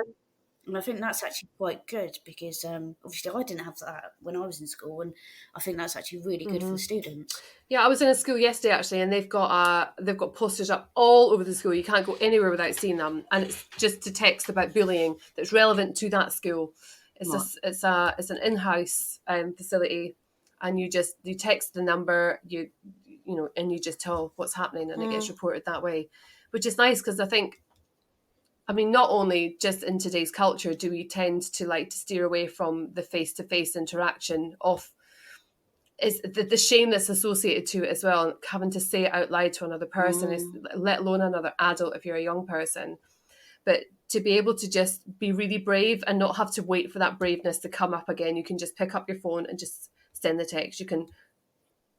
And I think that's actually quite good because obviously I didn't have that when I was in school, and I think that's actually really good for the students. Yeah, I was in a school yesterday actually, and they've got posters up all over the school. You can't go anywhere without seeing them, and it's just to text about bullying that's relevant to that school. It's an in-house facility, and you text the number, and you just tell what's happening, and it gets reported that way, which is nice because I think, I mean, not only just in today's culture do we tend to like to steer away from the face-to-face interaction of is the shame that's associated to it as well, having to say it out loud to another person, is let alone another adult if you're a young person. But to be able to just be really brave and not have to wait for that braveness to come up again, you can just pick up your phone and just send the text. You can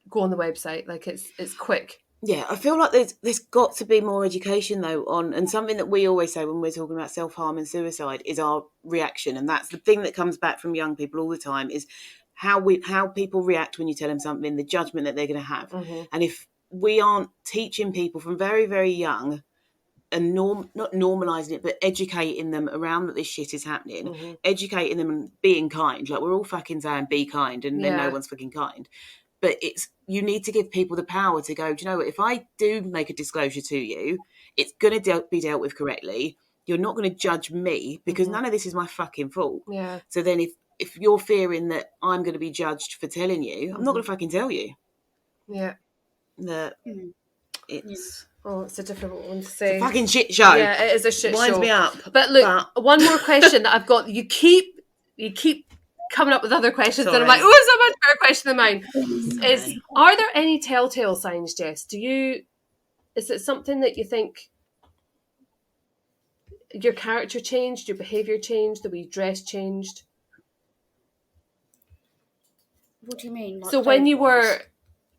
go on the website, like it's quick. Yeah, I feel like there's got to be more education though on, and something that we always say when we're talking about self-harm and suicide is our reaction, and that's the thing that comes back from young people all the time, is how people react when you tell them something, the judgment that they're going to have. And if we aren't teaching people from very, very young and not normalising it, but educating them around that this shit is happening, educating them and being kind, like we're all fucking saying be kind, and then no one's fucking kind. But you need to give people the power to go, do you know what, if I do make a disclosure to you, it's going to be dealt with correctly. You're not going to judge me because none of this is my fucking fault. Yeah. So then if you're fearing that I'm going to be judged for telling you, I'm not going to fucking tell you. Yeah. That it's... Oh, it's a difficult one to say. It's a fucking shit show. Yeah, it is a shit show. Winds me up. But look, one more question that I've got. You keep coming up with other questions, and I'm like, oh, it's a much better question than mine. Are there any telltale signs, Jess? Is it something that you think your character changed, your behaviour changed, the way you dress changed? What do you mean? Like, so when you were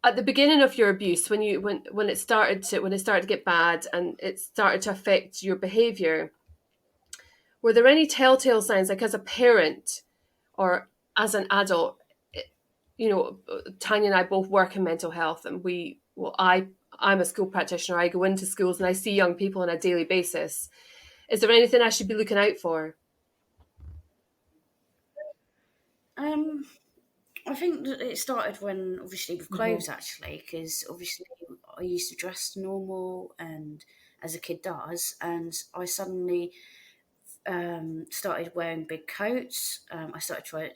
at the beginning of your abuse, when it started to get bad and it started to affect your behaviour, were there any telltale signs, like as a parent or as an adult? Tanya and I both work in mental health, and I'm a school practitioner. I go into schools and I see young people on a daily basis. Is there anything I should be looking out for? I think that it started when, obviously, with clothes, actually, because obviously I used to dress normal, and as a kid does, and I suddenly started wearing big coats. I started try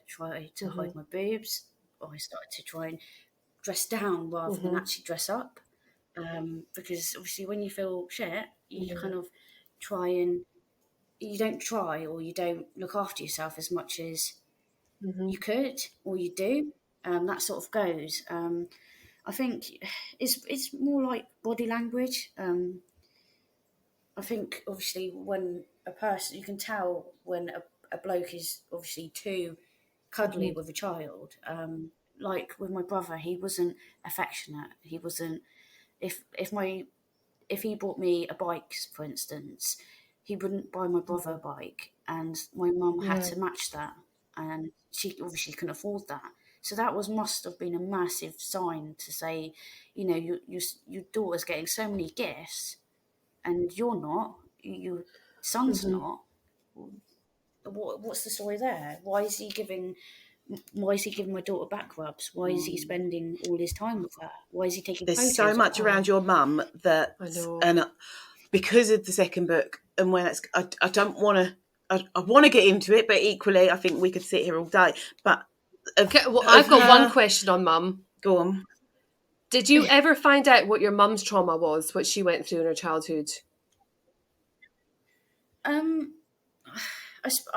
to hide my boobs. I started to try and dress down rather than actually dress up, because obviously when you feel shit, you kind of try and you don't try, or you don't look after yourself as much as you could, or you do. That sort of goes. I think it's more like body language. I think obviously when a person, you can tell when a bloke is obviously too cuddly with a child. Like with my brother, he wasn't affectionate. He wasn't. If he bought me a bike, for instance, he wouldn't buy my brother a bike, and my mum had to match that, and she obviously couldn't afford that. So that must have been a massive sign to say, your daughter's getting so many gifts, and you're not, your son's not. what's the story there? Why is he giving my daughter back rubs? Why is he spending all his time with her? Why is he taking There's photos so much around your mum that, I know. and because of the second book, and when I don't want to. I want to get into it, but equally, I think we could sit here all day. But I've got one question on Mum. Go on. Did you ever find out what your mum's trauma was, what she went through in her childhood? I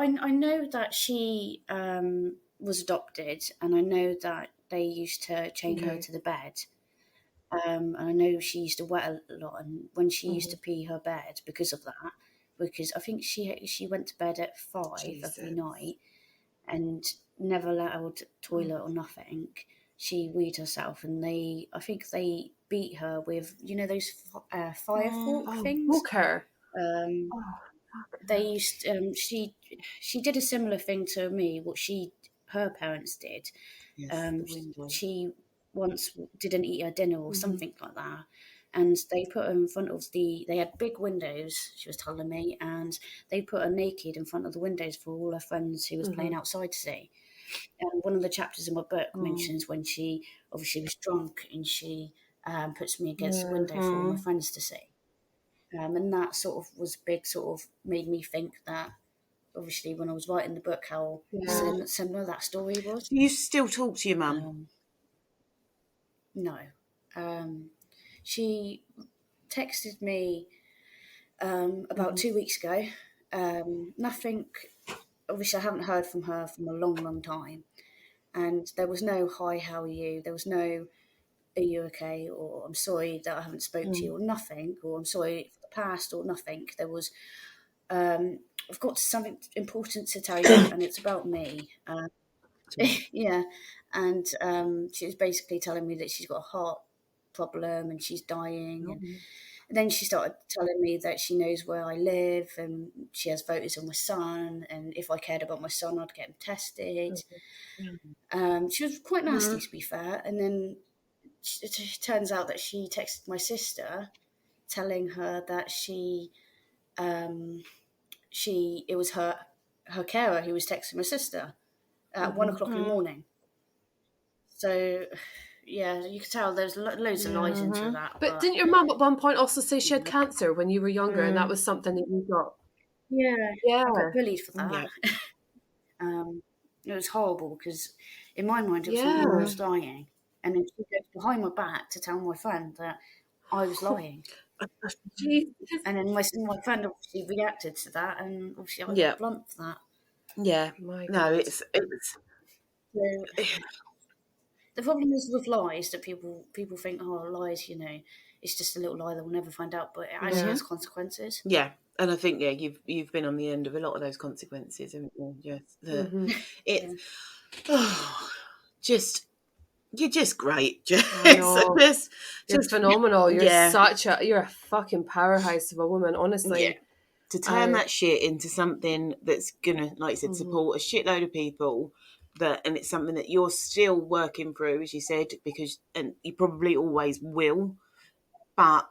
know that she was adopted, and I know that they used to chain her to the bed. And I know she used to wet a lot, and when she used to pee her bed because of that, because I think she went to bed at 5 every night and never allowed toilet or nothing. She weed herself, and I think they beat her with those fire fork things. Woke her. They used she did a similar thing to me. What her parents did. She once didn't eat her dinner or something like that, and they put her in front of they had big windows, she was telling me, and they put her naked in front of the windows for all her friends who was playing outside to see. And one of the chapters in my book mentions when she obviously was drunk and she puts me against the window for all my friends to see. And that sort of was big, sort of made me think that obviously when I was writing the book how similar that story was. Do you still talk to your mum? No. She texted me about 2 weeks ago. Nothing, obviously I haven't heard from her from a long, long time. And there was no, hi, how are you? There was no, are you okay? Or I'm sorry that I haven't spoke to you, or nothing. Or I'm sorry for the past, or nothing. There was, I've got something important to tell you, and it's about me. Yeah. And she was basically telling me that she's got a heart problem and she's dying. And then she started telling me that she knows where I live and she has photos of my son. And if I cared about my son, I'd get him tested. She was quite nasty, to be fair. And then it turns out that she texted my sister telling her that it was her carer who was texting my sister at 1 o'clock in the morning. So, yeah, you could tell there's loads of lies into that. But didn't your mum at one point also say she had cancer when you were younger, and that was something that you got? Yeah, I got bullied for that. It was horrible because in my mind it was I was lying, and then she goes behind my back to tell my friend that I was lying. And then my friend obviously reacted to that, and obviously I got blunt for that. Yeah, it's the problem is with lies that people think, oh, lies, it's just a little lie that we'll never find out, but it actually has consequences. Yeah, and I think you've been on the end of a lot of those consequences, haven't you? It's you're just great, Jess. You're phenomenal. You're a fucking powerhouse of a woman, honestly. Yeah. To turn that shit into something that's gonna, like I said, support a shitload of people. And it's something that you're still working through, as you said, and you probably always will, but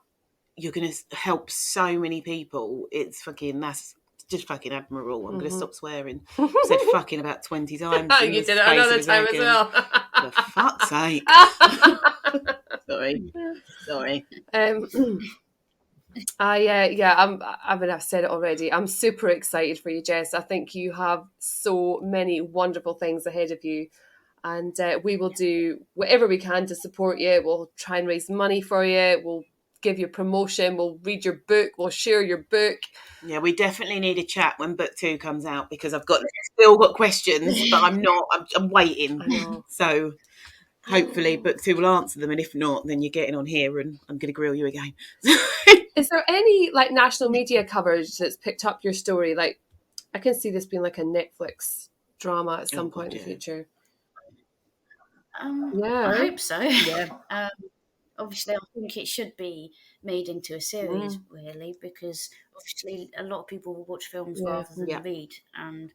you're going to help so many people. That's just fucking admirable. I'm going to stop swearing. I've said fucking about 20 times. You did it another time as well. For fuck's sake. Sorry. I've said it already. I'm super excited for you, Jess. I think you have so many wonderful things ahead of you, and we will do whatever we can to support you. We'll try and raise money for you. We'll give you promotion. We'll read your book. We'll share your book. Yeah, we definitely need a chat when book 2 comes out, because I've still got questions, but I'm waiting. I know. So hopefully book 2 will answer them, and if not, then you're getting on here and I'm going to grill you again. Is there any national media coverage that's picked up your story? I can see this being a Netflix drama at some point in the future. I hope so. Yeah. Obviously, I think it should be made into a series, really, because obviously a lot of people will watch films rather than read, and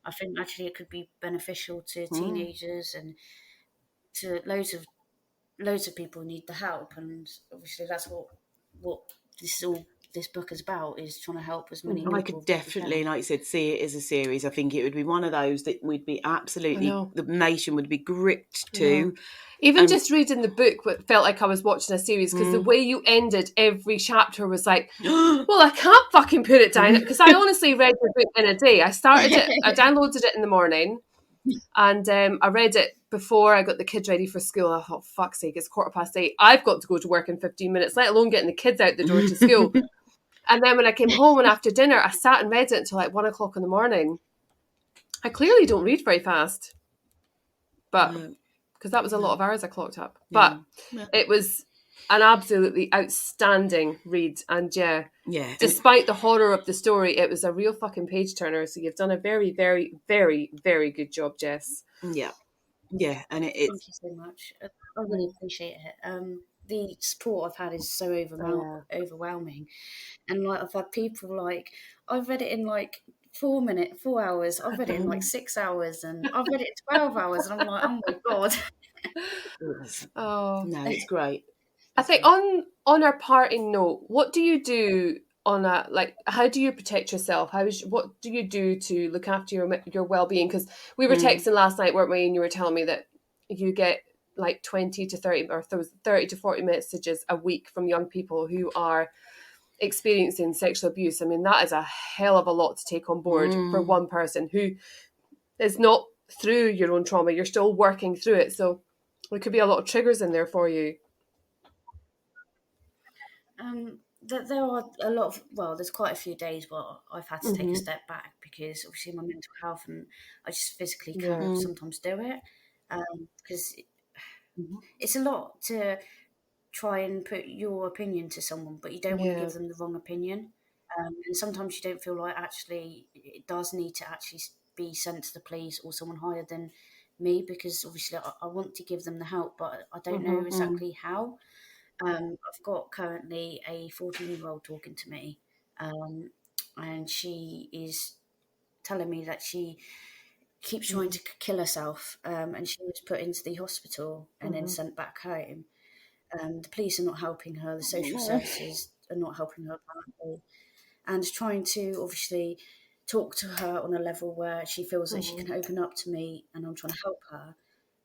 I think actually it could be beneficial to teenagers and to loads of people need the help, and obviously that's what this is all this book is about, is trying to help as many I people. could definitely, like you said, see it as a series. I think it would be one of those that we'd be absolutely, the nation would be gripped to. Even just reading the book felt like I was watching a series, because the way you ended every chapter was like, well, I can't fucking put it down, because I honestly read the book in a day. I started it, I downloaded it in the morning, and I read it before I got the kids ready for school. I thought, fuck's sake, it's 8:15. I've got to go to work in 15 minutes, let alone getting the kids out the door to school. And then when I came home and after dinner, I sat and read it until like 1 o'clock in the morning. I clearly don't read very fast, but because that was a lot of hours I clocked up. But it was an absolutely outstanding read. And despite the horror of the story, it was a real fucking page turner. So you've done a very, very, very, very good job, Jess. Yeah. And thank you so much. I really appreciate it. The support I've had is so overwhelming. And like, I've had people like, I've read it in like 4 hours. I've read it in like 6 hours, and I've read it in 12 hours. And I'm like, oh my God. No, it's great. I think on our parting note, what do you do on a, like, how do you protect yourself? What do you do to look after your well-being? Because we were texting last night, weren't we? And you were telling me that you get like 20 to 30 or 30 to 40 messages a week from young people who are experiencing sexual abuse. I mean, that is a hell of a lot to take on board for one person who is not through your own trauma. You're still working through it. So there could be a lot of triggers in there for you. There are a lot of, there's quite a few days where I've had to take a step back, because obviously my mental health, and I just physically can't sometimes do it, because it's a lot to try and put your opinion to someone, but you don't want to give them the wrong opinion, and sometimes you don't feel like actually it does need to actually be sent to the police or someone higher than me, because obviously I want to give them the help, but I don't know exactly how. I've got currently a 14-year-old talking to me, and she is telling me that she keeps trying to kill herself, and she was put into the hospital and then sent back home. The police are not helping her, the social services are not helping her apparently, and trying to obviously talk to her on a level where she feels that she can open up to me, and I'm trying to help her.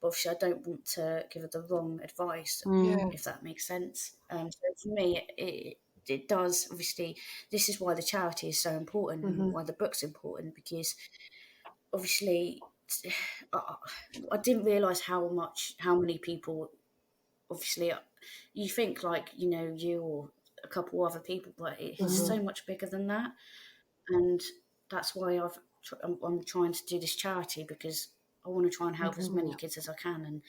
But obviously I don't want to give her the wrong advice, if that makes sense. So for me, it does, obviously, this is why the charity is so important, and why the book's important, because obviously I didn't realise how many people, obviously you think like, you or a couple other people, but it's so much bigger than that. And that's why I'm trying to do this charity, because I want to try and help as many kids as I can. And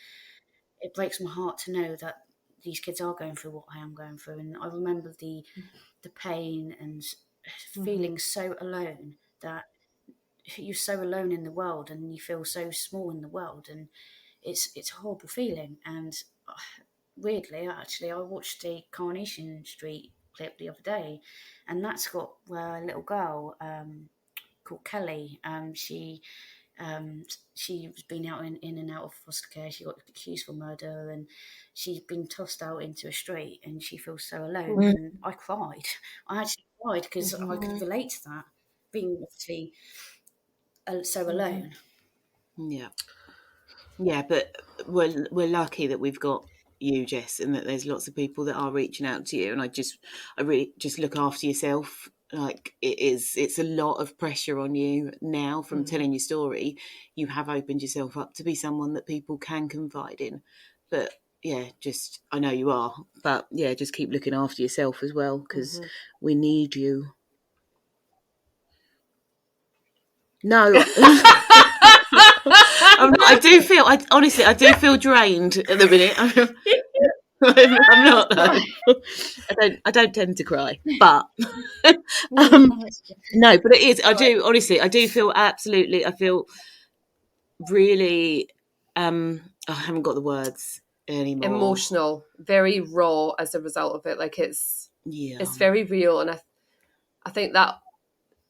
it breaks my heart to know that these kids are going through what I am going through. And I remember the pain and feeling so alone, that you're so alone in the world and you feel so small in the world. And it's a horrible feeling. And weirdly, actually, I watched a Coronation Street clip the other day, and that's got where a little girl called Kelly. She's been out in and out of foster care. She got accused for murder, and she's been tossed out into a street, and she feels so alone. And I cried. I actually cried, because I could relate to that, being obviously so alone. Yeah, but we're lucky that we've got you, Jess, and that there's lots of people that are reaching out to you. And I really just look after yourself. Like, it's a lot of pressure on you now from telling your story. You have opened yourself up to be someone that people can confide in. But I know you are, but just keep looking after yourself as well, because we need you. No. I do feel drained at the minute. I'm not. I don't tend to cry, but no. But it is. I do honestly. I do feel absolutely. I feel really. I haven't got the words anymore. Emotional, very raw as a result of it. Like it's very real, and I think that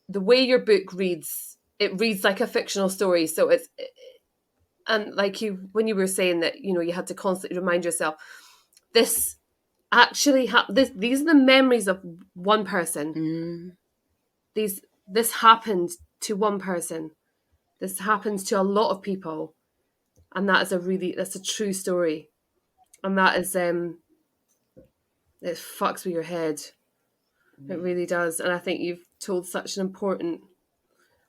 the way your book reads, it reads like a fictional story. So it's. And like when you were saying that, you had to constantly remind yourself, this actually these are the memories of one person. This happened to one person. This happens to a lot of people, and that's a true story, and that is it fucks with your head. It really does. And I think you've told such an important,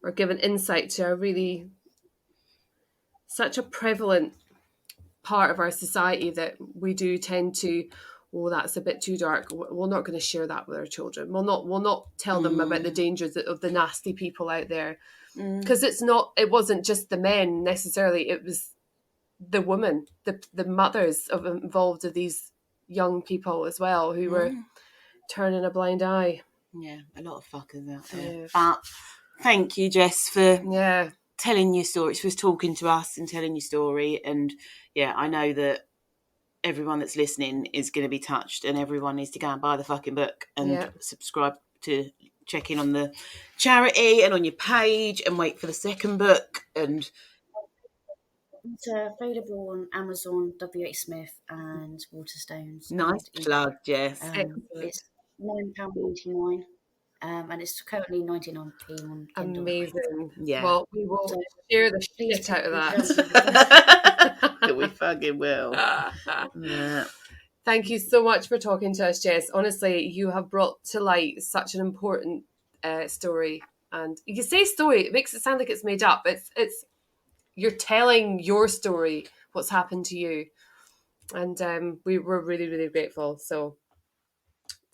or given insight to such a prevalent part of our society that we do tend to, oh, that's a bit too dark. We're not going to share that with our children. We'll not tell them about the dangers of the nasty people out there. Because it wasn't just the men necessarily. It was the women, the mothers involved of these young people as well, who were turning a blind eye. Yeah, a lot of fuckers out there. Yeah. But thank you, Jess, for telling your story, for talking to us and telling your story. And yeah, I know that everyone that's listening is going to be touched, and everyone needs to go and buy the fucking book and subscribe to check in on the charity and on your page and wait for the second book. And it's available on Amazon, WH Smith and Waterstones. Nice plug, Jess. It's £9.99. And it's currently 99p on Kindle. Amazing. Yeah. Well, we will share the shit out of that. We fucking will. Yeah. Thank you so much for talking to us, Jess. Honestly, you have brought to light such an important story. And you say story, it makes it sound like it's made up. It's you're telling your story, what's happened to you. And we were really, really grateful. So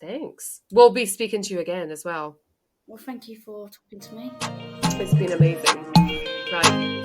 thanks. We'll be speaking to you again as well. Well, thank you for talking to me. It's been amazing. Right.